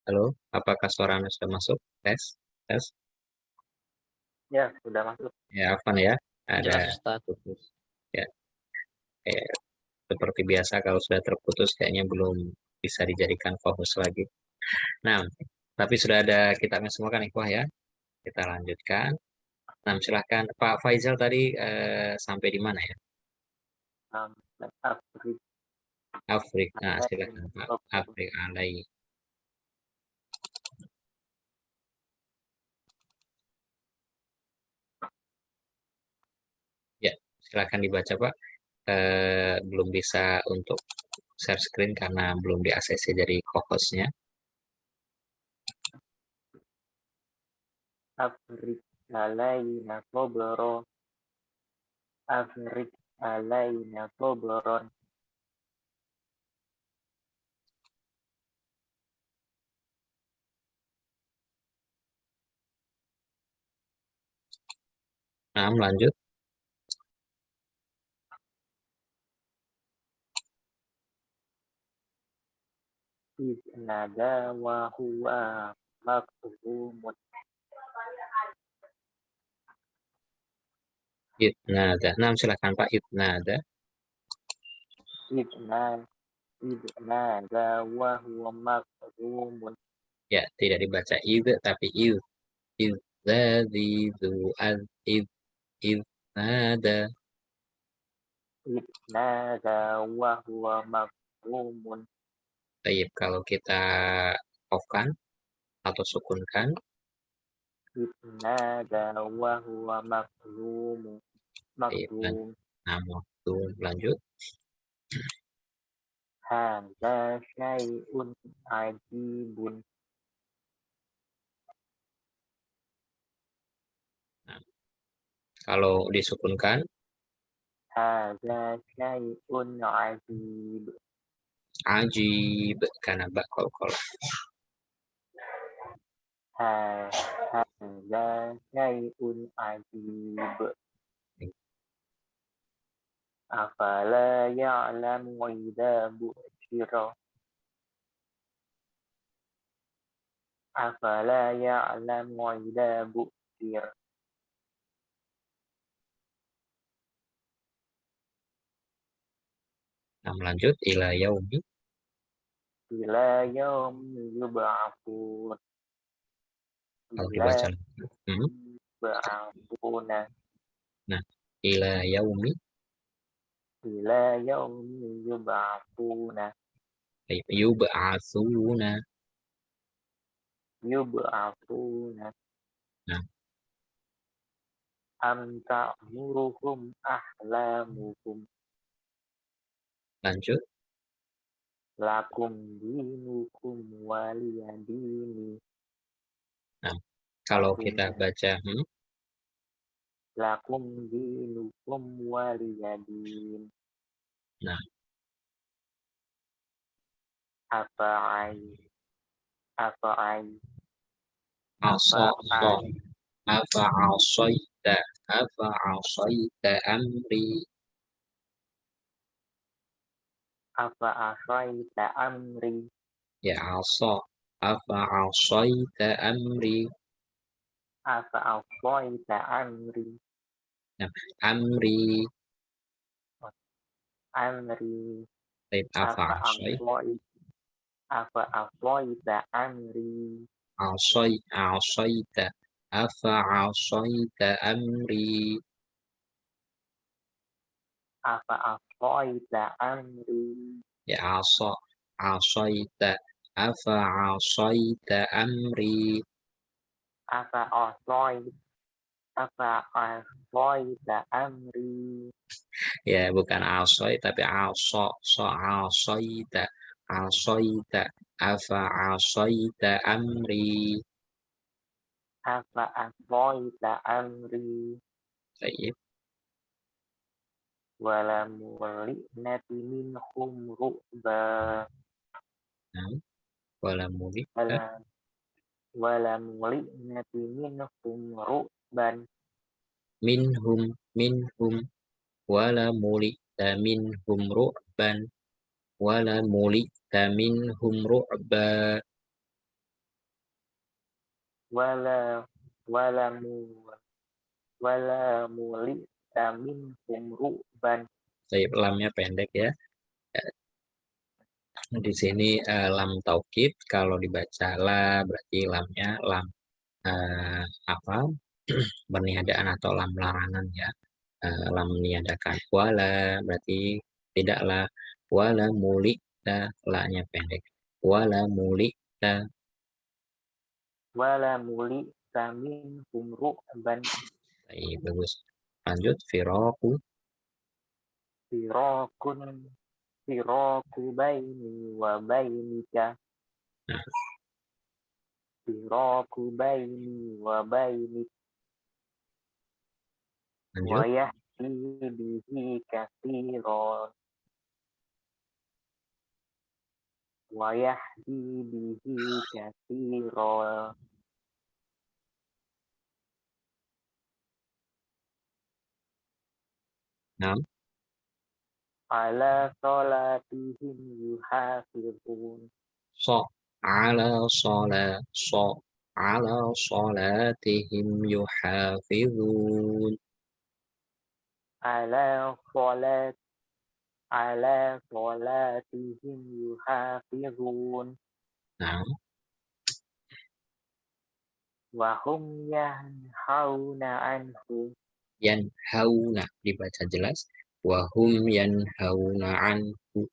Halo, apakah suara Anda sudah masuk? Tes, tes. Ya, sudah masuk. Ya, Afan ya. Ada Jelas Ustaz. putus. Ya, seperti biasa kalau sudah terputus kayaknya belum bisa dijadikan fokus lagi. Nah, tapi sudah ada kitabnya semua kan Ikhwah ya. Kita lanjutkan. Nah, silahkan Pak Faizal tadi sampai di mana ya? Afrik Afrik. Nah, silakan Pak. Afrik alai. Ya, silakan dibaca Pak. Belum bisa untuk share screen karena belum di ACC dari co-hostnya. Afrik alaina sobro. Afrik alaina sobron. Nah, lanjut. Nada wa huwa makzumun. Idnada. Nah, silakan Pak Idnada. Nada wa huwa makzumun. Ya, tidak dibaca id tapi id. Idzadidzu idnada. Nada wa huwa makzumun. Baik, kalau kita off-kan atau sukunkan, Nada wa huwa makzumun. baik, Makzum. nah, waktu lanjut. Hadza syai'un ajibun. Nah, kalau disukunkan, Hadza syai'un ajib. ajib karena bak qalqalah. Hadza syai'un ajib. Afala ya'lamu idza bu'thira. Afala ya'lamu idza bu'thira. Nah, lanjut ila yaumi. Ila yaumi yub'atsun. Kalau Ila dibaca yub'atsuna. Nah, ila yaumi. Ila yaumi yub'atsuna. Yub'atsuna. Yub'atsuna. Nah, Am ta'muruhum ahlamuhum. lanjut. Lakum dinukum waliyadini. Nah, kalau Lakum, kita baca lakum dinukum waliyadin. Nah, Afa'ai. Afa'ai. asa Afa'ai. asaita amri. Afa'asaita amri. Ya asaita amri. Afa'asaita amri. Nah, amri. Amri. Baik, Afa'asaita amri. asaita amri. Afa'asaita amri. Ya asaita amri. Afa'asaita amri. Ya, bukan asoi tapi asaita asaita amri. Afa'asaita amri. Baik. Walam muli'nati minhum ru'ba. Nah, wala mulik. Walam muli'nati minhum ru'ban. Minhum wala mulik minhum ru'ban. wala mulita minhum ru'ba. wala wala mu wala muli tamin humruban. Baik, lamnya pendek ya. Di sini lam taukid, kalau dibaca la berarti lamnya lam apa berniadaan atau lam larangan ya. Lam meniadakan. Wala berarti tidaklah. Wala mulita, la-nya pendek. Wala mulita. Wala muli tamin humruban. Baik, bagus. Lanjut firaku. Firaku baini wa bainika. Nah, Firaku baini wa bainik. Wa lanjut. yahdi bihi kathiran. Wa yahdi bihi kathiran. Nah, Ala salatihim yuhafizun. so ala salatihim yuhafizun. Ala salatihim yuhafizun. Nah, Wa hum yanhauna anhu. yanhauna dibaca jelas. Wahum yanhauna anhu.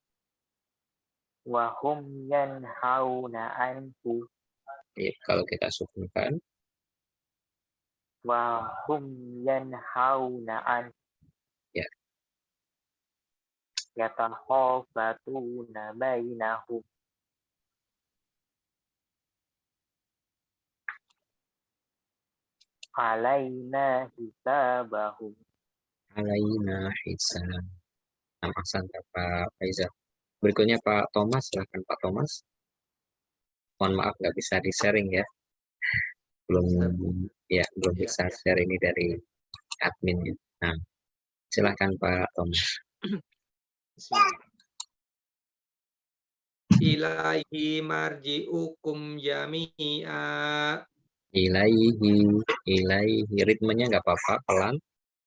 Wa hum yanhauna anhu. Ya, kalau kita sukunkan. Wa hum yanhauna anhu. Ya. Yatakhafatuna bainahum. Alaina hisabahum. Alaina hisab. Nah, Ahsanta Pak Faizal. Berikutnya Pak Thomas, silahkan Pak Thomas. Mohon maaf nggak bisa di-sharing ya. Belum Ya, bisa ya. share ini dari admin ya. Nah, silahkan Pak Thomas. Bismillah. Ilaihi marji'ukum jami'a. Ilaihi ritmenya nggak apa-apa, pelan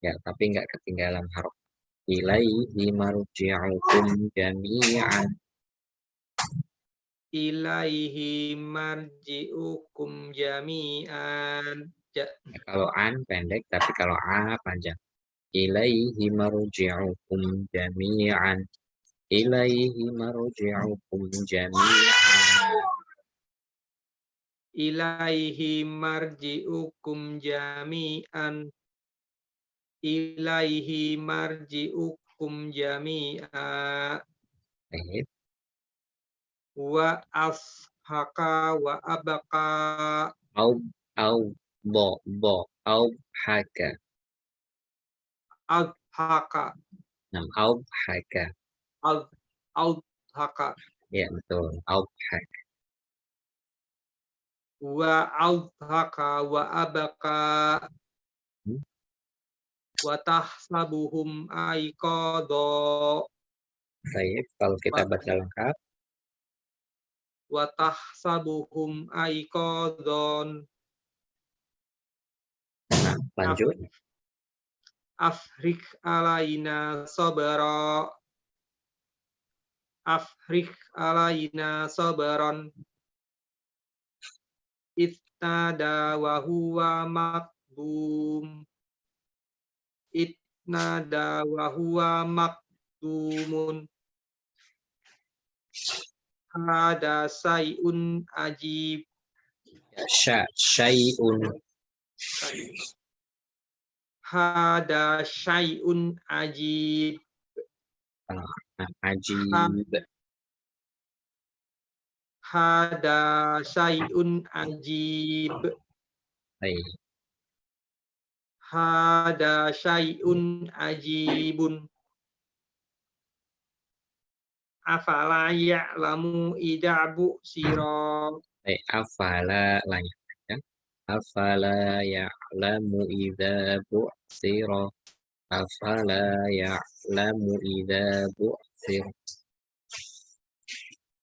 ya, tapi nggak ketinggalan harf. Ilaihi marji'ukum jami'an. Ilaihi marji'ukum jami'an. Ya, kalau an pendek, tapi kalau a panjang. Ilaihi marji'ukum jami'an. Ilaihi marji'ukum jami'an. Ilaihi marji'ukum jami'an. Ilaihi marji'ukum jami'a. Baik. Wa ashaka wa abaka. Au au haka. Adhaka. Au haka. Adhaka. Ya, betul. Au haka. Wa adhaka wa abaka. Wa tahsabuhum aiqadha. Baik, kalau kita baca lengkap. Wa tahsabuhum aiqadhan. Nah, lanjut. Afrik alaina sabara. Afrik alaina sabaran. Itnada wa huwa makdum. Itnada wa huwa makdumun. Hada sayun ajib. Syai'un. Hada syai'un ajib. Ajib. Hada syai'un ajib. Baik. Hada syai'un ajibun. Afala ya'lamu ida'bu sira. Baik, afala lanjutkan. Afala ya'lamu idza bu'thira. Afala ya'lamu idza bu'thira.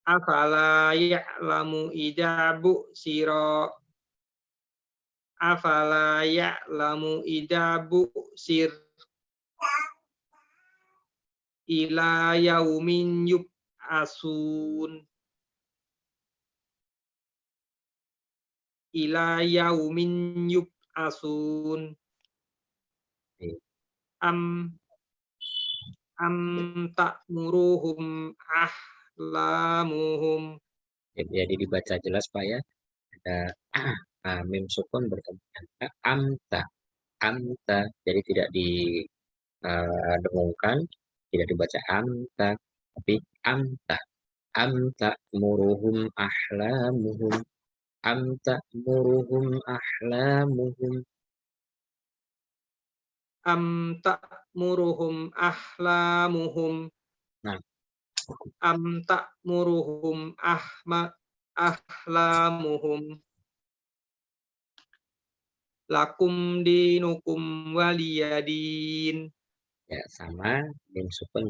Afala ya'lamu idza bu'sira. Afala ya'lamu idza bu'sir. Ila yaumin yub'asun. Ila yaumin yub'asun. Am ta'muruhum ahlamuhum. Jadi dibaca jelas Pak ya. Ada mim sukun bertemu dengan amta. Jadi tidak didengungkan, tidak dibaca amta, tapi amta muruhum ahlamuhum. Amta muruhum ahlamuhum. Am ta'muruhum ahlamuhum. Nah, Am ta'muruhum ahlamuhum. Lakum dinukum waliyadin. ya sama, mim sukun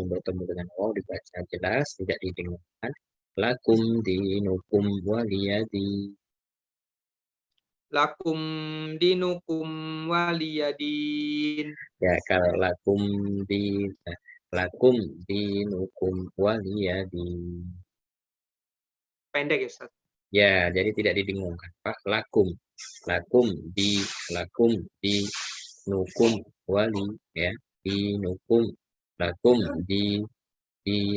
bertemu dengan waw dibaca jelas, tidak didengungkan. Lakum dinukum waliyadi. Lakum dinukum waliyadin. Ya kalau lakum dinukum waliyadi. Pendek ya Ustaz. Ya, jadi tidak didengungkan Pak. Lakum di nukum wali ya, di nukum lakum di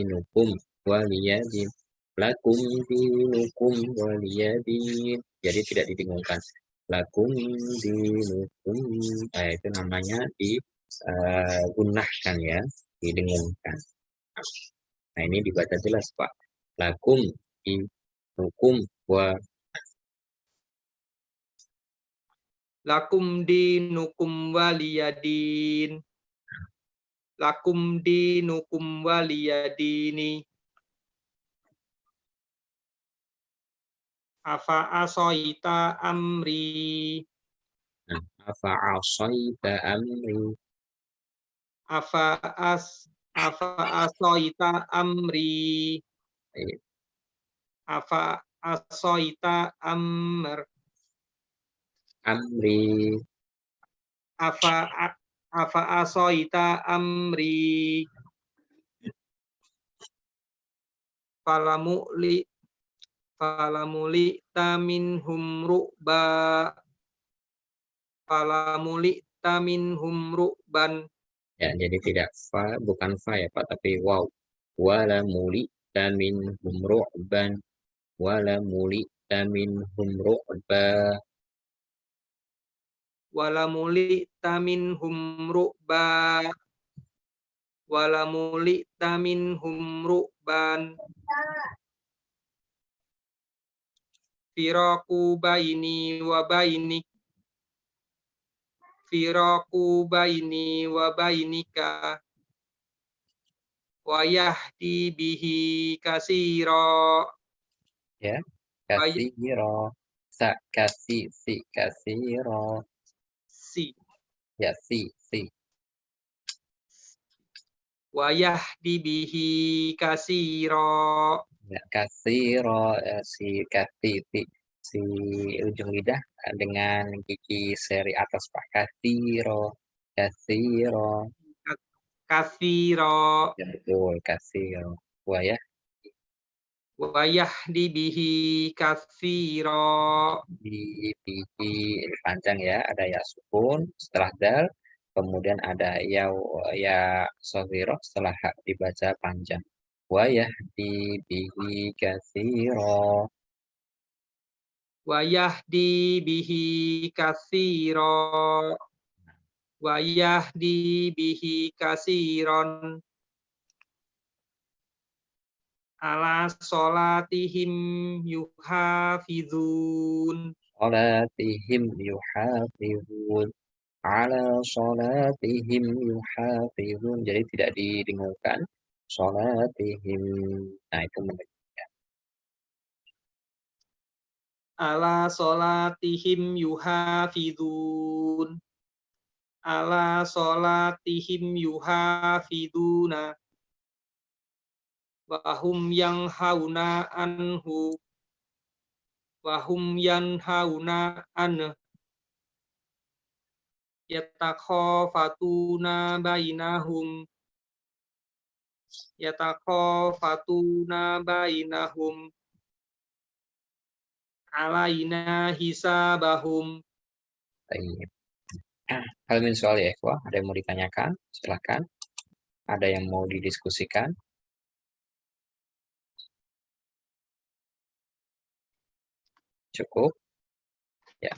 nukum waliyadin. Lakum di nukum waliyadin. Jadi tidak didengungkan. Lakum di nukum, itu namanya gunahkan ya, didengungkan. Nah ini dibaca jelas Pak. Lakum di nukum wa Lakum dinukum waliyadin. Lakum dinukum waliyadini. Afa asoita amri. afa asaita amri. Afa asoita amri. Afa asoita amri. Afa asoita amri. Falamuli taminhum ru'ba. Falamuli taminhum ru'ban. Ya, jadi tidak bukan fa ya Pak, tapi waw. Wala muli taminhum ru'ban. Wala muli taminhum ru'ba. Wala muli taminhum ru'ba. Wala muli taminhum ru'ban. Firaku baini wa bainik. Firaku baini wa bainika. Wa yahdi bihi kasiro. Ya, kasiro. Kasiro. Si. Ya, si. Wa yahdi bihi kasiro. Ya, kasiro, si ujung lidah dengan gigi seri atas Pak. Kasiro. Kasiro. Ya, betul, kasiro. Ya. Wa yahdi bihi kasiro. Di ini panjang ya, ada ya sukun setelah dal, kemudian ada ya soghiro setelah hak dibaca panjang. Wa yahdi bihi katsira. Wa yahdi bihi kasiro. Wa yahdi bihi kasiron. Ala sholatihim yuhafizun. Sholatihim yuhafizun. Ala sholatihim yuhafizun. Jadi tidak didengungkan. Sholatihim. Nah itu mendengarkan. Ala sholatihim yuhafizun. Ala sholatihim yuhafizuna. Wahum yanhauna anhu. Wahum yanhauna an. Yatakhafatuna bainahum. Yatakhafatuna bainahum. Alaina hisabahum. Baik. Hal min soal ya, ikhwah. Ada yang mau ditanyakan? Silakan. Ada yang mau didiskusikan? Cukup? Ya.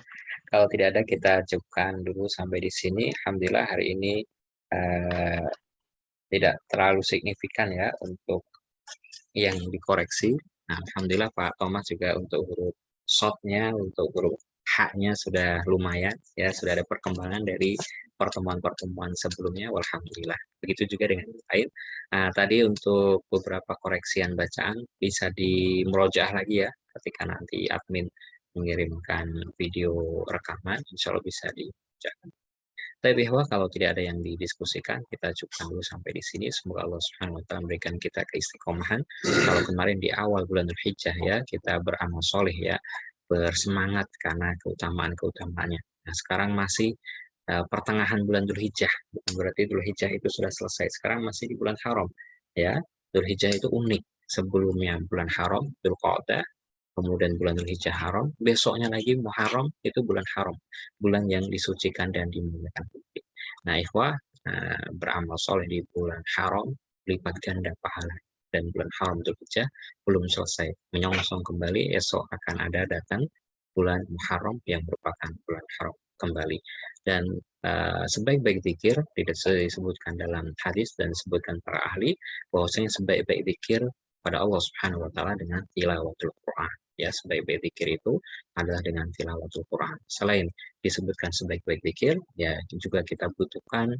Kalau tidak ada, kita cukupkan dulu sampai di sini. Alhamdulillah hari ini tidak terlalu signifikan ya untuk yang dikoreksi. Nah, alhamdulillah Pak Thomas juga untuk huruf short-nya, untuk huruf H-nya sudah lumayan ya, sudah ada perkembangan dari pertemuan-pertemuan sebelumnya. Alhamdulillah. Begitu juga dengan yang lain. Nah, tadi untuk beberapa koreksian bacaan bisa dimurojaah lagi ya ketika nanti admin mengirimkan video rekaman, insya Allah bisa dibacakan. Tapi bahwa kalau tidak ada yang didiskusikan, kita cukupkan dulu sampai di sini. Semoga Allah Subhanahu wa taala memberikan kita keistiqomahan. Kalau kemarin di awal bulan Dzulhijjah ya, kita beramal soleh ya, bersemangat karena keutamaan-keutamaannya. Nah, sekarang masih pertengahan bulan Dzulhijjah. Bukan berarti Dzulhijjah itu sudah selesai. Sekarang masih di bulan haram ya. Dzulhijjah itu unik. Sebelumnya bulan haram, Dzulqa'dah, kemudian bulan Dzulhijjah haram, besoknya lagi Muharram, itu bulan haram, bulan yang disucikan dan dimuliakan publik. Nah, ikhwah, beramal soleh di bulan haram, lipat ganda pahala. Dan bulan haram Dzulhijjah belum selesai, menyongsong kembali, esok akan ada datang bulan Muharram yang merupakan bulan haram kembali. Dan sebaik-baik zikir, tidak disebutkan dalam hadis dan disebutkan para ahli, bahwasanya sebaik-baik zikir pada Allah Subhanahu wa taala dengan tilawatul Quran. Ya, sebaik-baik zikir itu adalah dengan tilawatul Quran. Selain disebutkan sebaik-baik zikir, ya juga kita butuhkan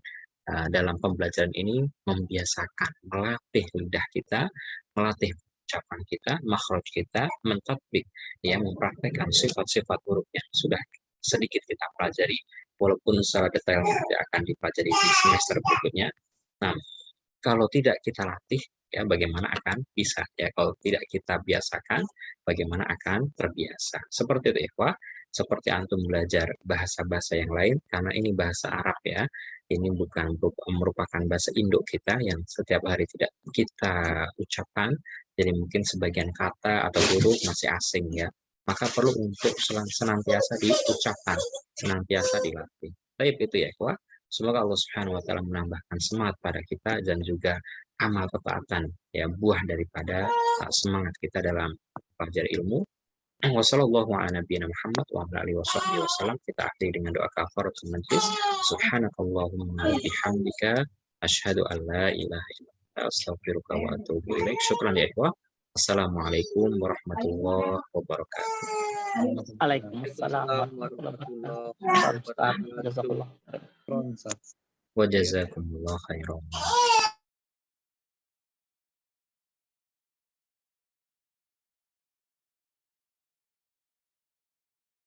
dalam pembelajaran ini membiasakan, melatih lidah kita, melatih ucapan kita, makhraj kita, mentatbik, ya, mempraktekkan sifat-sifat huruf yang sudah sedikit kita pelajari, walaupun secara detail tidak akan dipelajari di semester berikutnya. Nah, kalau tidak kita latih, ya bagaimana akan bisa? Ya, kalau tidak kita biasakan, bagaimana akan terbiasa? Seperti itu, ikhwah. Seperti antum belajar bahasa-bahasa yang lain, karena ini bahasa Arab ya. Ini bukan merupakan bahasa induk kita yang setiap hari tidak kita ucapkan. Jadi mungkin sebagian kata atau huruf masih asing ya. Maka perlu untuk senantiasa diucapkan, senantiasa dilatih. Baik itu ya, ikhwah. Semoga Allah Subhanahu wa taala menambahkan semangat pada kita dan juga amal ketaatan ya, buah daripada semangat kita dalam belajar ilmu. Wassalamualaikum warahmatullahi wabarakatuh. Kita akhiri dengan doa kafaratul majlis. Subhanakallahumma wa bihamdika asyhadu an la ilaha illa anta astaghfiruka wa atubu ilaik. Syukran ya ikhwah. Assalamualaikum warahmatullahi wabarakatuh. Waalaikumsalam warahmatullahi wabarakatuh. Ustaz, jazakallah. Wa jazakumullah khairan.